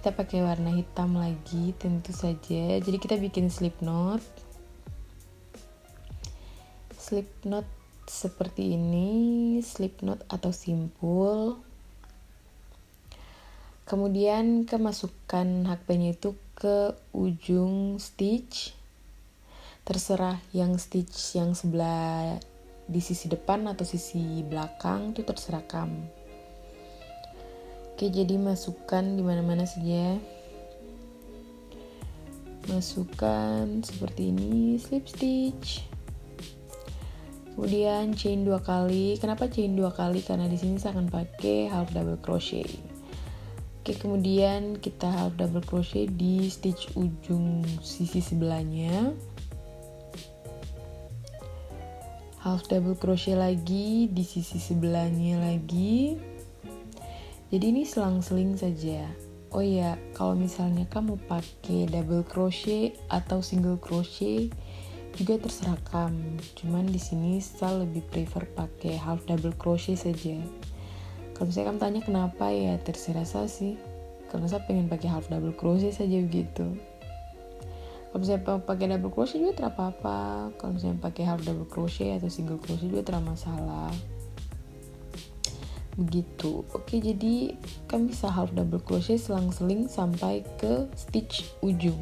Kita pakai warna hitam lagi tentu saja. Jadi kita bikin slip knot. Slip knot seperti ini, slip knot atau simpul. Kemudian kemasukkan hakbanya itu ke ujung stitch. Terserah yang stitch yang sebelah di sisi depan atau sisi belakang itu terserah kamu. Oke, jadi masukkan di mana-mana saja. Masukkan seperti ini, slip stitch. Kemudian chain 2 kali. Kenapa chain 2 kali? Karena di sini saya akan pakai half double crochet. Oke, kemudian kita half double crochet di stitch ujung sisi sebelahnya. Half double crochet lagi di sisi sebelahnya lagi. Jadi ini selang-seling saja. Oh ya, kalau misalnya kamu pakai double crochet atau single crochet, juga terserah kamu. Cuman di sini saya lebih prefer pakai half double crochet saja. Kalau misalnya kamu tanya kenapa, ya terserah saya sih, karena saya pengen pakai half double crochet saja begitu. Kalau misalnya pakai double crochet juga tidak apa-apa. Kalau misalnya pakai half double crochet atau single crochet juga tidak masalah. Begitu. Oke, jadi kamu bisa half double crochet selang-seling sampai ke stitch ujung.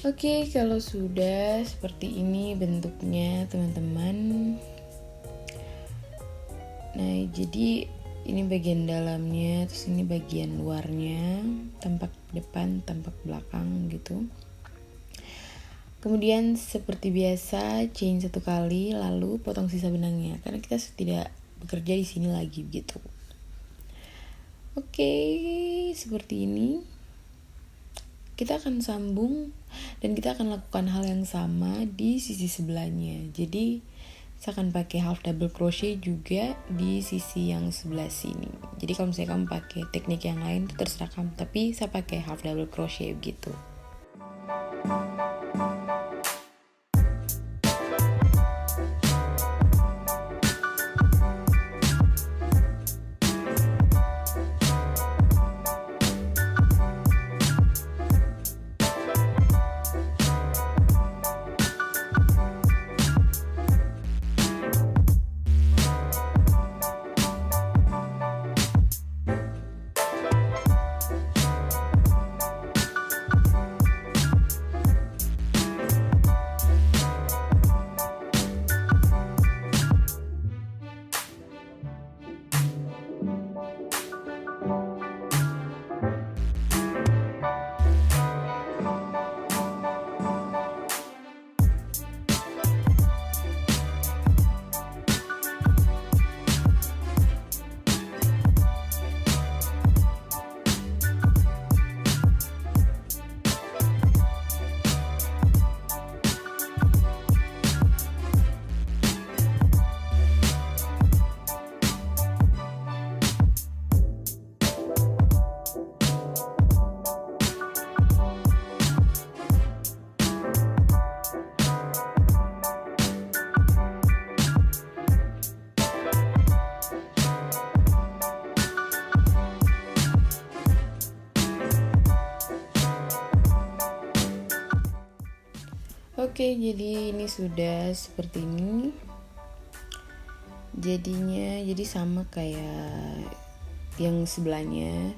Oke, kalau sudah seperti ini bentuknya teman-teman. Nah, jadi ini bagian dalamnya, terus ini bagian luarnya, tampak depan, tampak belakang gitu. Kemudian seperti biasa chain 1 kali, lalu potong sisa benangnya karena kita tidak bekerja di sini lagi gitu. Oke, seperti ini. Kita akan sambung dan kita akan lakukan hal yang sama di sisi sebelahnya. Jadi saya akan pakai half double crochet juga di sisi yang sebelah sini. Jadi kalau misalnya kamu pakai teknik yang lain itu terserah kamu, tapi saya pakai half double crochet gitu. Oke, jadi ini sudah seperti ini. Jadinya jadi sama kayak yang sebelahnya.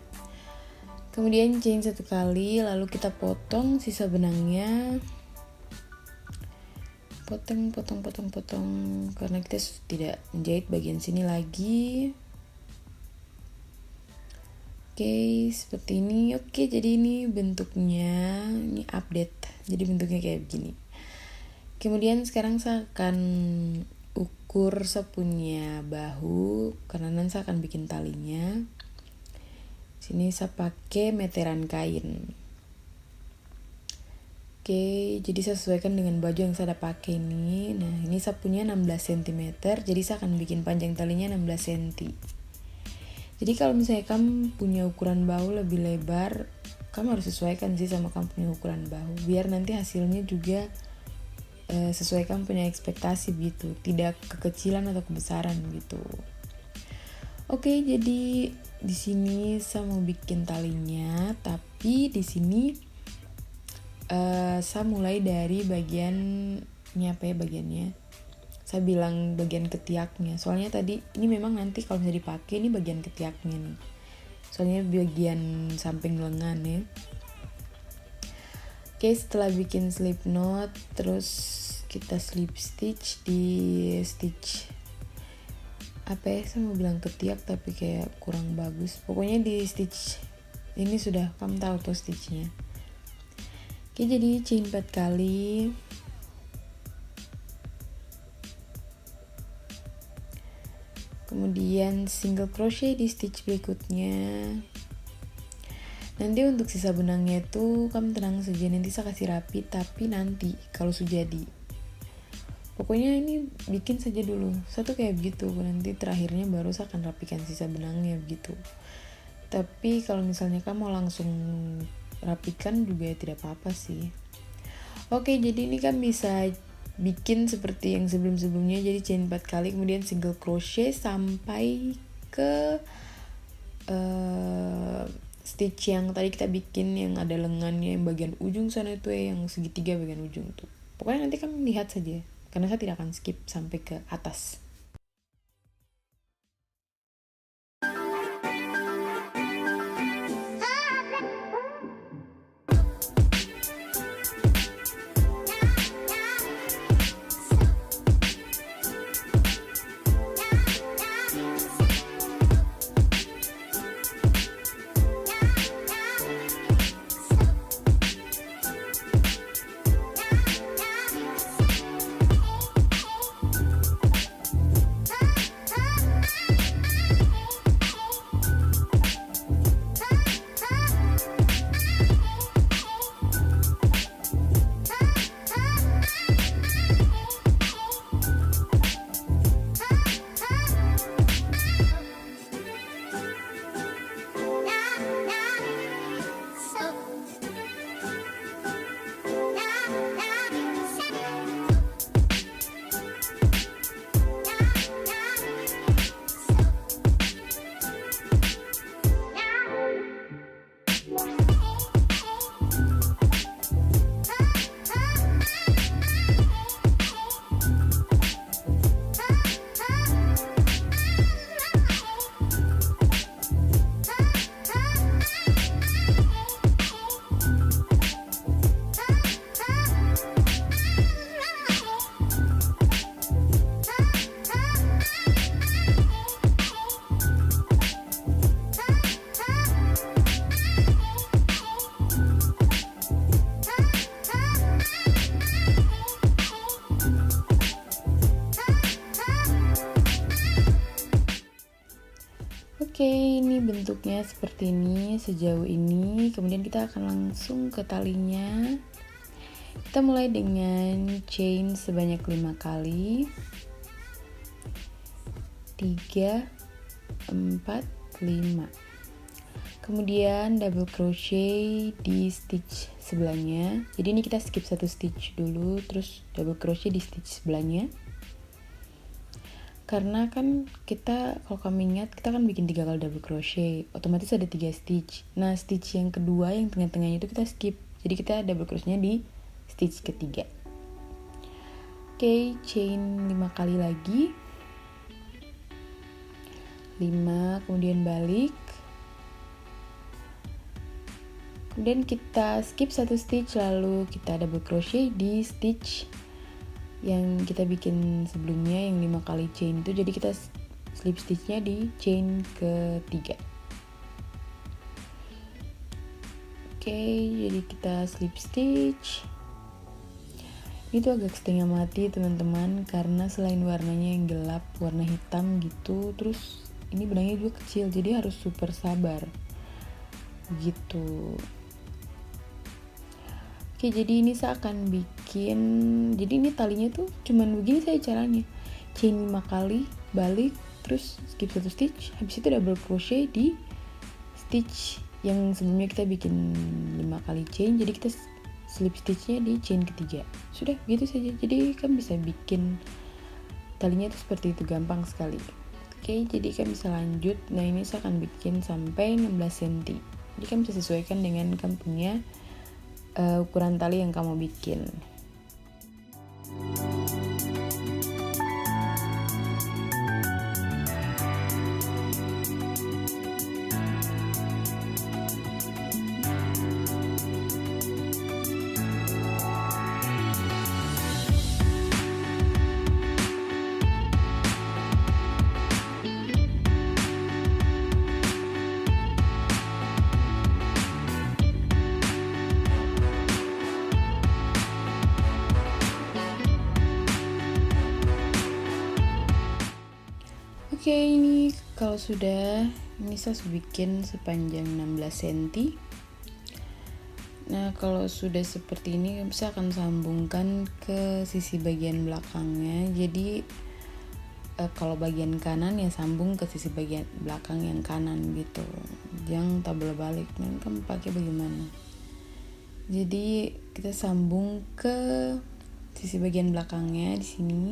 Kemudian chain 1 kali, lalu kita potong sisa benangnya. Potong karena kita tidak menjahit bagian sini lagi. Oke, seperti ini. Oke, jadi ini bentuknya, ini update. Jadi bentuknya kayak begini. Kemudian sekarang saya akan ukur saya punya bahu, karena nanti saya akan bikin talinya. Sini saya pakai meteran kain. Oke, jadi saya sesuaikan dengan baju yang saya pakai ini. Nah, ini saya punya 16 cm, jadi saya akan bikin panjang talinya 16 cm. Jadi kalau misalnya kamu punya ukuran bahu lebih lebar, kamu harus sesuaikan sih sama kamu punya ukuran bahu, biar nanti hasilnya juga sesuai kamu punya ekspektasi gitu, tidak kekecilan atau kebesaran gitu. Oke, jadi di sini saya mau bikin talinya, tapi di sini saya mulai dari bagiannya bagiannya. Saya bilang bagian ketiaknya. Soalnya tadi ini memang nanti kalau bisa dipakai ini bagian ketiaknya nih. Soalnya bagian samping lengan ya. Oke, setelah bikin slip knot, terus kita slip stitch di stitch saya mau bilang ketiak tapi kayak kurang bagus. Pokoknya di stitch ini sudah kamu tahu tuh stitchnya. Oke, jadi chain 4 kali. Kemudian single crochet di stitch berikutnya. Nanti untuk sisa benangnya itu kamu tenang saja, nanti saya kasih rapi, tapi nanti kalau sudah jadi. Pokoknya ini bikin saja dulu. Satu kayak begitu, nanti terakhirnya baru saya akan rapikan sisa benangnya begitu. Tapi kalau misalnya kamu langsung rapikan juga ya tidak apa-apa sih. Oke, jadi ini kan bisa bikin seperti yang sebelum-sebelumnya, jadi chain 4 kali kemudian single crochet sampai ke stitch yang tadi kita bikin yang ada lengannya yang bagian ujung sana itu ya, yang segitiga bagian ujung tuh. Pokoknya nanti kamu lihat saja, karena saya tidak akan skip sampai ke atas. Oke, ini bentuknya seperti ini sejauh ini. Kemudian kita akan langsung ke talinya. Kita mulai dengan chain sebanyak 5 kali. 3, 4, 5. Kemudian double crochet di stitch sebelahnya. Jadi ini kita skip satu stitch dulu, terus double crochet di stitch sebelahnya. Karena kan kita, kalau kamu ingat, kita kan bikin 3 kali double crochet, otomatis ada 3 stitch. Nah, stitch yang kedua yang tengah-tengahnya itu kita skip, jadi kita double crochetnya di stitch ketiga. Oke, chain 5 kali lagi, 5, kemudian balik, kemudian kita skip satu stitch, lalu kita double crochet di stitch yang kita bikin sebelumnya yang 5 kali chain itu, jadi kita slip stitchnya di chain ketiga. Oke, jadi kita slip stitch. Ini tuh agak setengah mati teman-teman, karena selain warnanya yang gelap, warna hitam gitu, terus ini benangnya juga kecil, jadi harus super sabar gitu. Oke, jadi ini saya akan bikin, jadi ini talinya tuh cuman begini saya caranya, chain 5 kali, balik, terus skip 1 stitch, habis itu double crochet di stitch yang sebelumnya kita bikin 5 kali chain, jadi kita slip stitchnya di chain ketiga. Sudah gitu saja, jadi kan bisa bikin talinya itu seperti itu, gampang sekali. Oke, jadi kan bisa lanjut. Nah, ini saya akan bikin sampai 16 cm, jadi kan bisa sesuaikan dengan kan punya ukuran tali yang kamu bikin. Oke, ini kalau sudah, ini saya bikin sepanjang 16 cm. Nah, kalau sudah seperti ini saya akan sambungkan ke sisi bagian belakangnya. Jadi kalau bagian kanan ya sambung ke sisi bagian belakang yang kanan gitu, jangan tabel balik. Nanti kamu pakai bagaimana? Jadi kita sambung ke sisi bagian belakangnya di sini.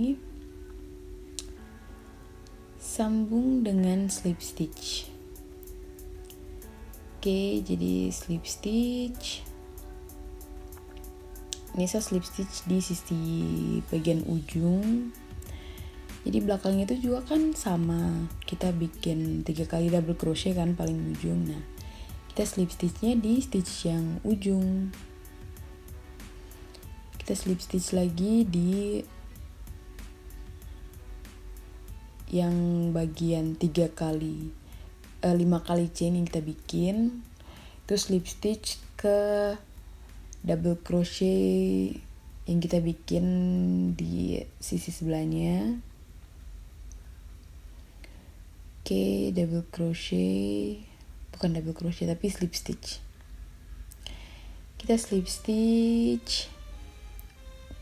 Sambung dengan slip stitch. Oke, jadi slip stitch. Ini saya slip stitch di sisi bagian ujung. Jadi belakangnya itu juga kan sama, kita bikin 3 kali double crochet kan paling ujung. Nah, kita slip stitchnya di stitch yang ujung. Kita slip stitch lagi di yang bagian 5 kali chain yang kita bikin, terus slip stitch ke double crochet yang kita bikin di sisi sebelahnya. Oke, double crochet, bukan double crochet tapi slip stitch. Kita slip stitch.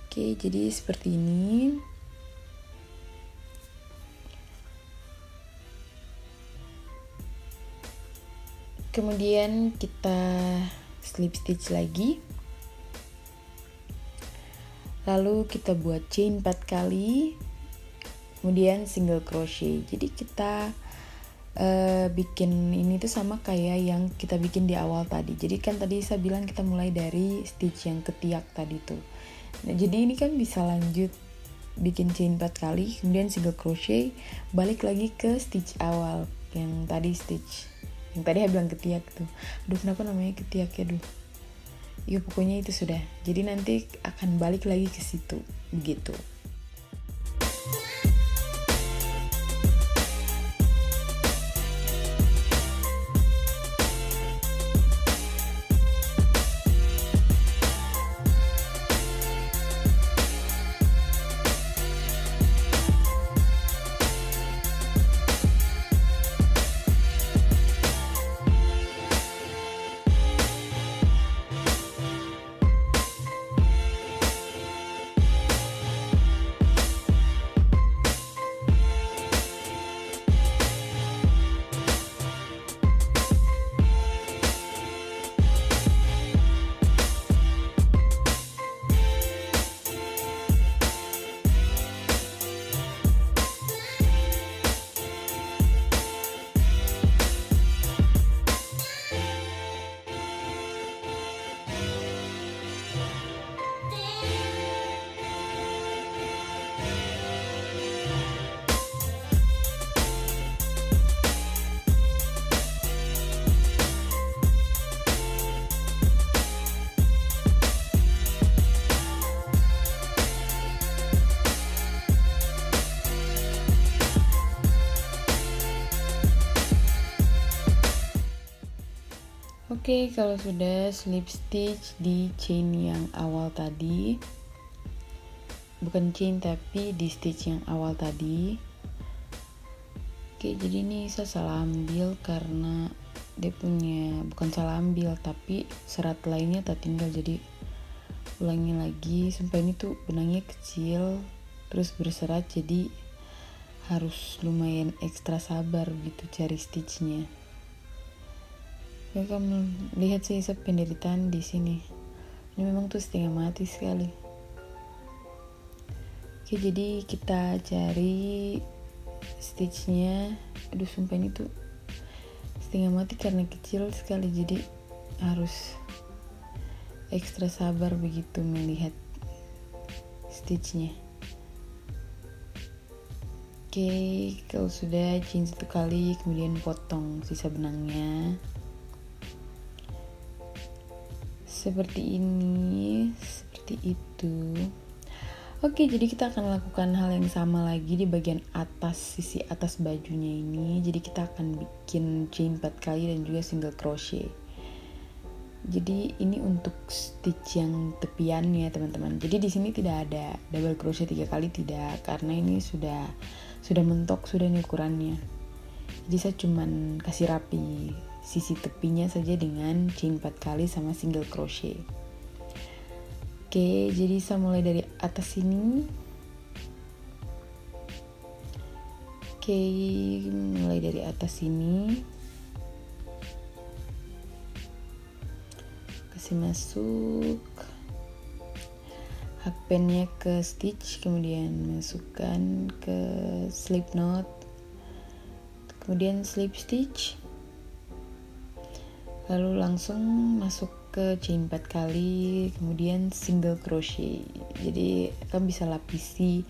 Oke, jadi seperti ini. Kemudian kita slip stitch lagi. Lalu kita buat chain 4 kali. Kemudian single crochet. Jadi kita bikin ini tuh sama kayak yang kita bikin di awal tadi. Jadi kan tadi saya bilang kita mulai dari stitch yang ketiak tadi tuh. Nah, jadi ini kan bisa lanjut bikin chain 4 kali, kemudian single crochet, balik lagi ke stitch awal yang tadi stitch yang tadi saya bilang ketiak tuh. Aduh, kenapa namanya ketiak ya, ya pokoknya itu sudah. Jadi nanti akan balik lagi ke situ begitu. Oke, kalau sudah slip stitch di chain yang awal tadi, bukan chain tapi di stitch yang awal tadi. Oke, jadi ini saya salah ambil karena dia punya, bukan salah ambil tapi serat lainnya tertinggal, jadi ulangi lagi. Sumpah ini tuh benangnya kecil terus berserat, jadi harus lumayan ekstra sabar gitu cari stitchnya. Ya, kamu lihat sih penderitaan di sini. Ini memang tuh setengah mati sekali. Oke, jadi kita cari stitchnya. Aduh, sumpah ini tuh setengah mati karena kecil sekali, jadi harus ekstra sabar begitu melihat stitchnya. Oke, kalau sudah chain 1 kali, kemudian potong sisa benangnya seperti ini, seperti itu. Oke, jadi kita akan lakukan hal yang sama lagi di bagian atas, sisi atas bajunya ini. Jadi kita akan bikin chain 4 kali dan juga single crochet. Jadi ini untuk stitch yang tepiannya, teman-teman. Jadi di sini tidak ada double crochet 3 kali, tidak, karena ini sudah mentok, sudah nih ukurannya. Jadi saya cuman kasih rapi sisi tepinya saja dengan chain 4 kali sama single crochet. Oke, jadi saya mulai dari atas sini. Oke, mulai dari atas sini. Kasih masuk hakpennya ke stitch, kemudian masukkan ke slip knot, kemudian slip stitch, lalu langsung masuk ke chain 4 kali, kemudian single crochet. Jadi kalian bisa lapisi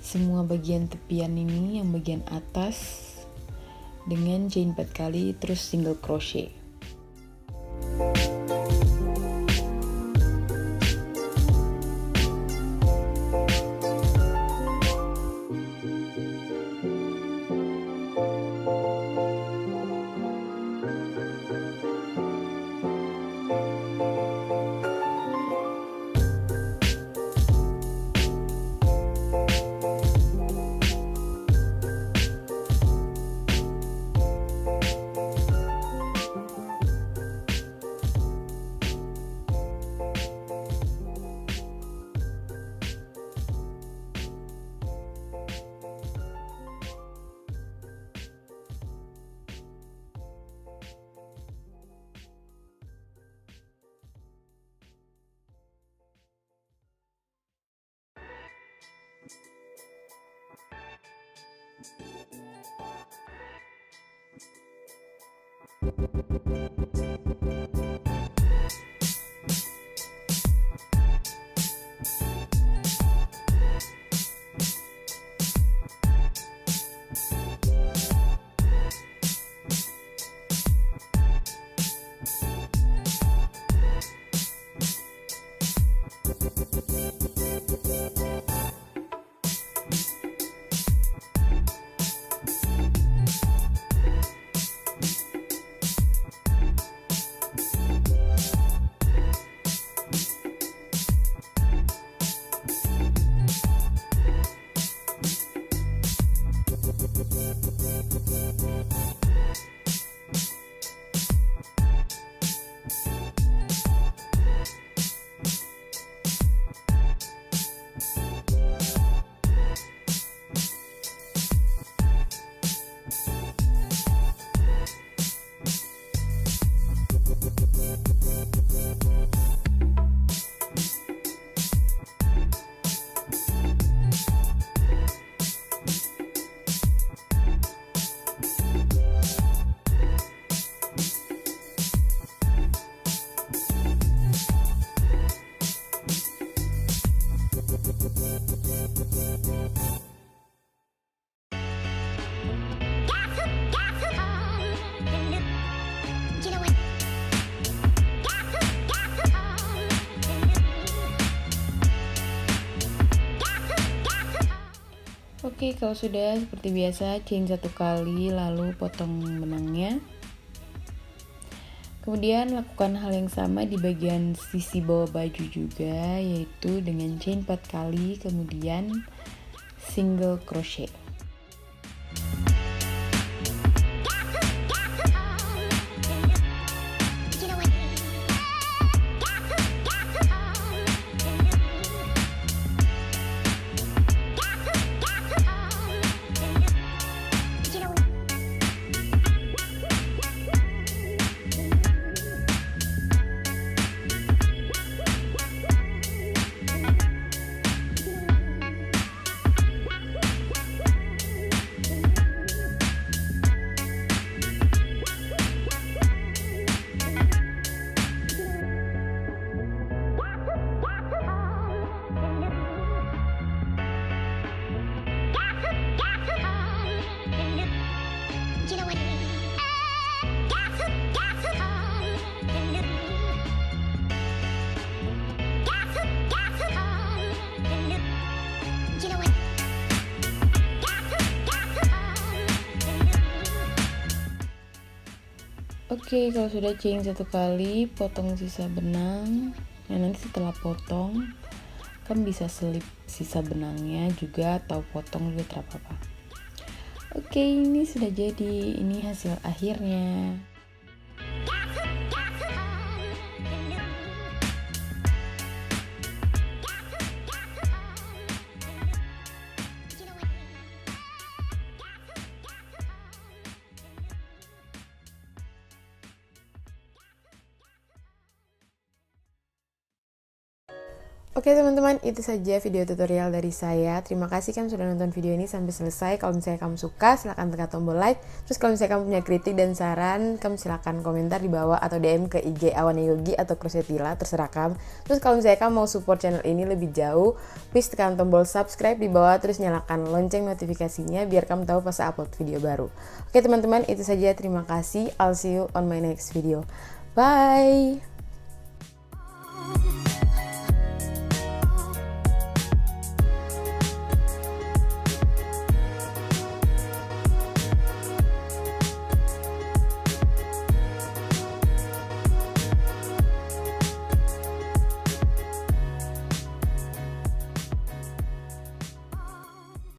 semua bagian tepian ini, yang bagian atas dengan chain 4 kali terus single crochet. Oke, kalau sudah seperti biasa chain 1 kali lalu potong benangnya. Kemudian lakukan hal yang sama di bagian sisi bawah baju juga, yaitu dengan chain 4 kali kemudian single crochet. Oke, kalau sudah chain 1 kali, potong sisa benang. Nah, nanti setelah potong, kamu bisa selip sisa benangnya juga atau potong juga tidak apa-apa. Oke, ini sudah jadi. Ini hasil akhirnya. Oke teman-teman, itu saja video tutorial dari saya. Terima kasih kamu sudah nonton video ini sampai selesai. Kalau misalnya kamu suka, silahkan tekan tombol like. Terus kalau misalnya kamu punya kritik dan saran, kamu silahkan komentar di bawah atau DM ke IG Awana Yogi atau Crochetilla, terserah kamu. Terus kalau misalnya kamu mau support channel ini lebih jauh, please tekan tombol subscribe di bawah, terus nyalakan lonceng notifikasinya biar kamu tahu pas upload video baru. Oke teman-teman, itu saja. Terima kasih. I'll see you on my next video. Bye!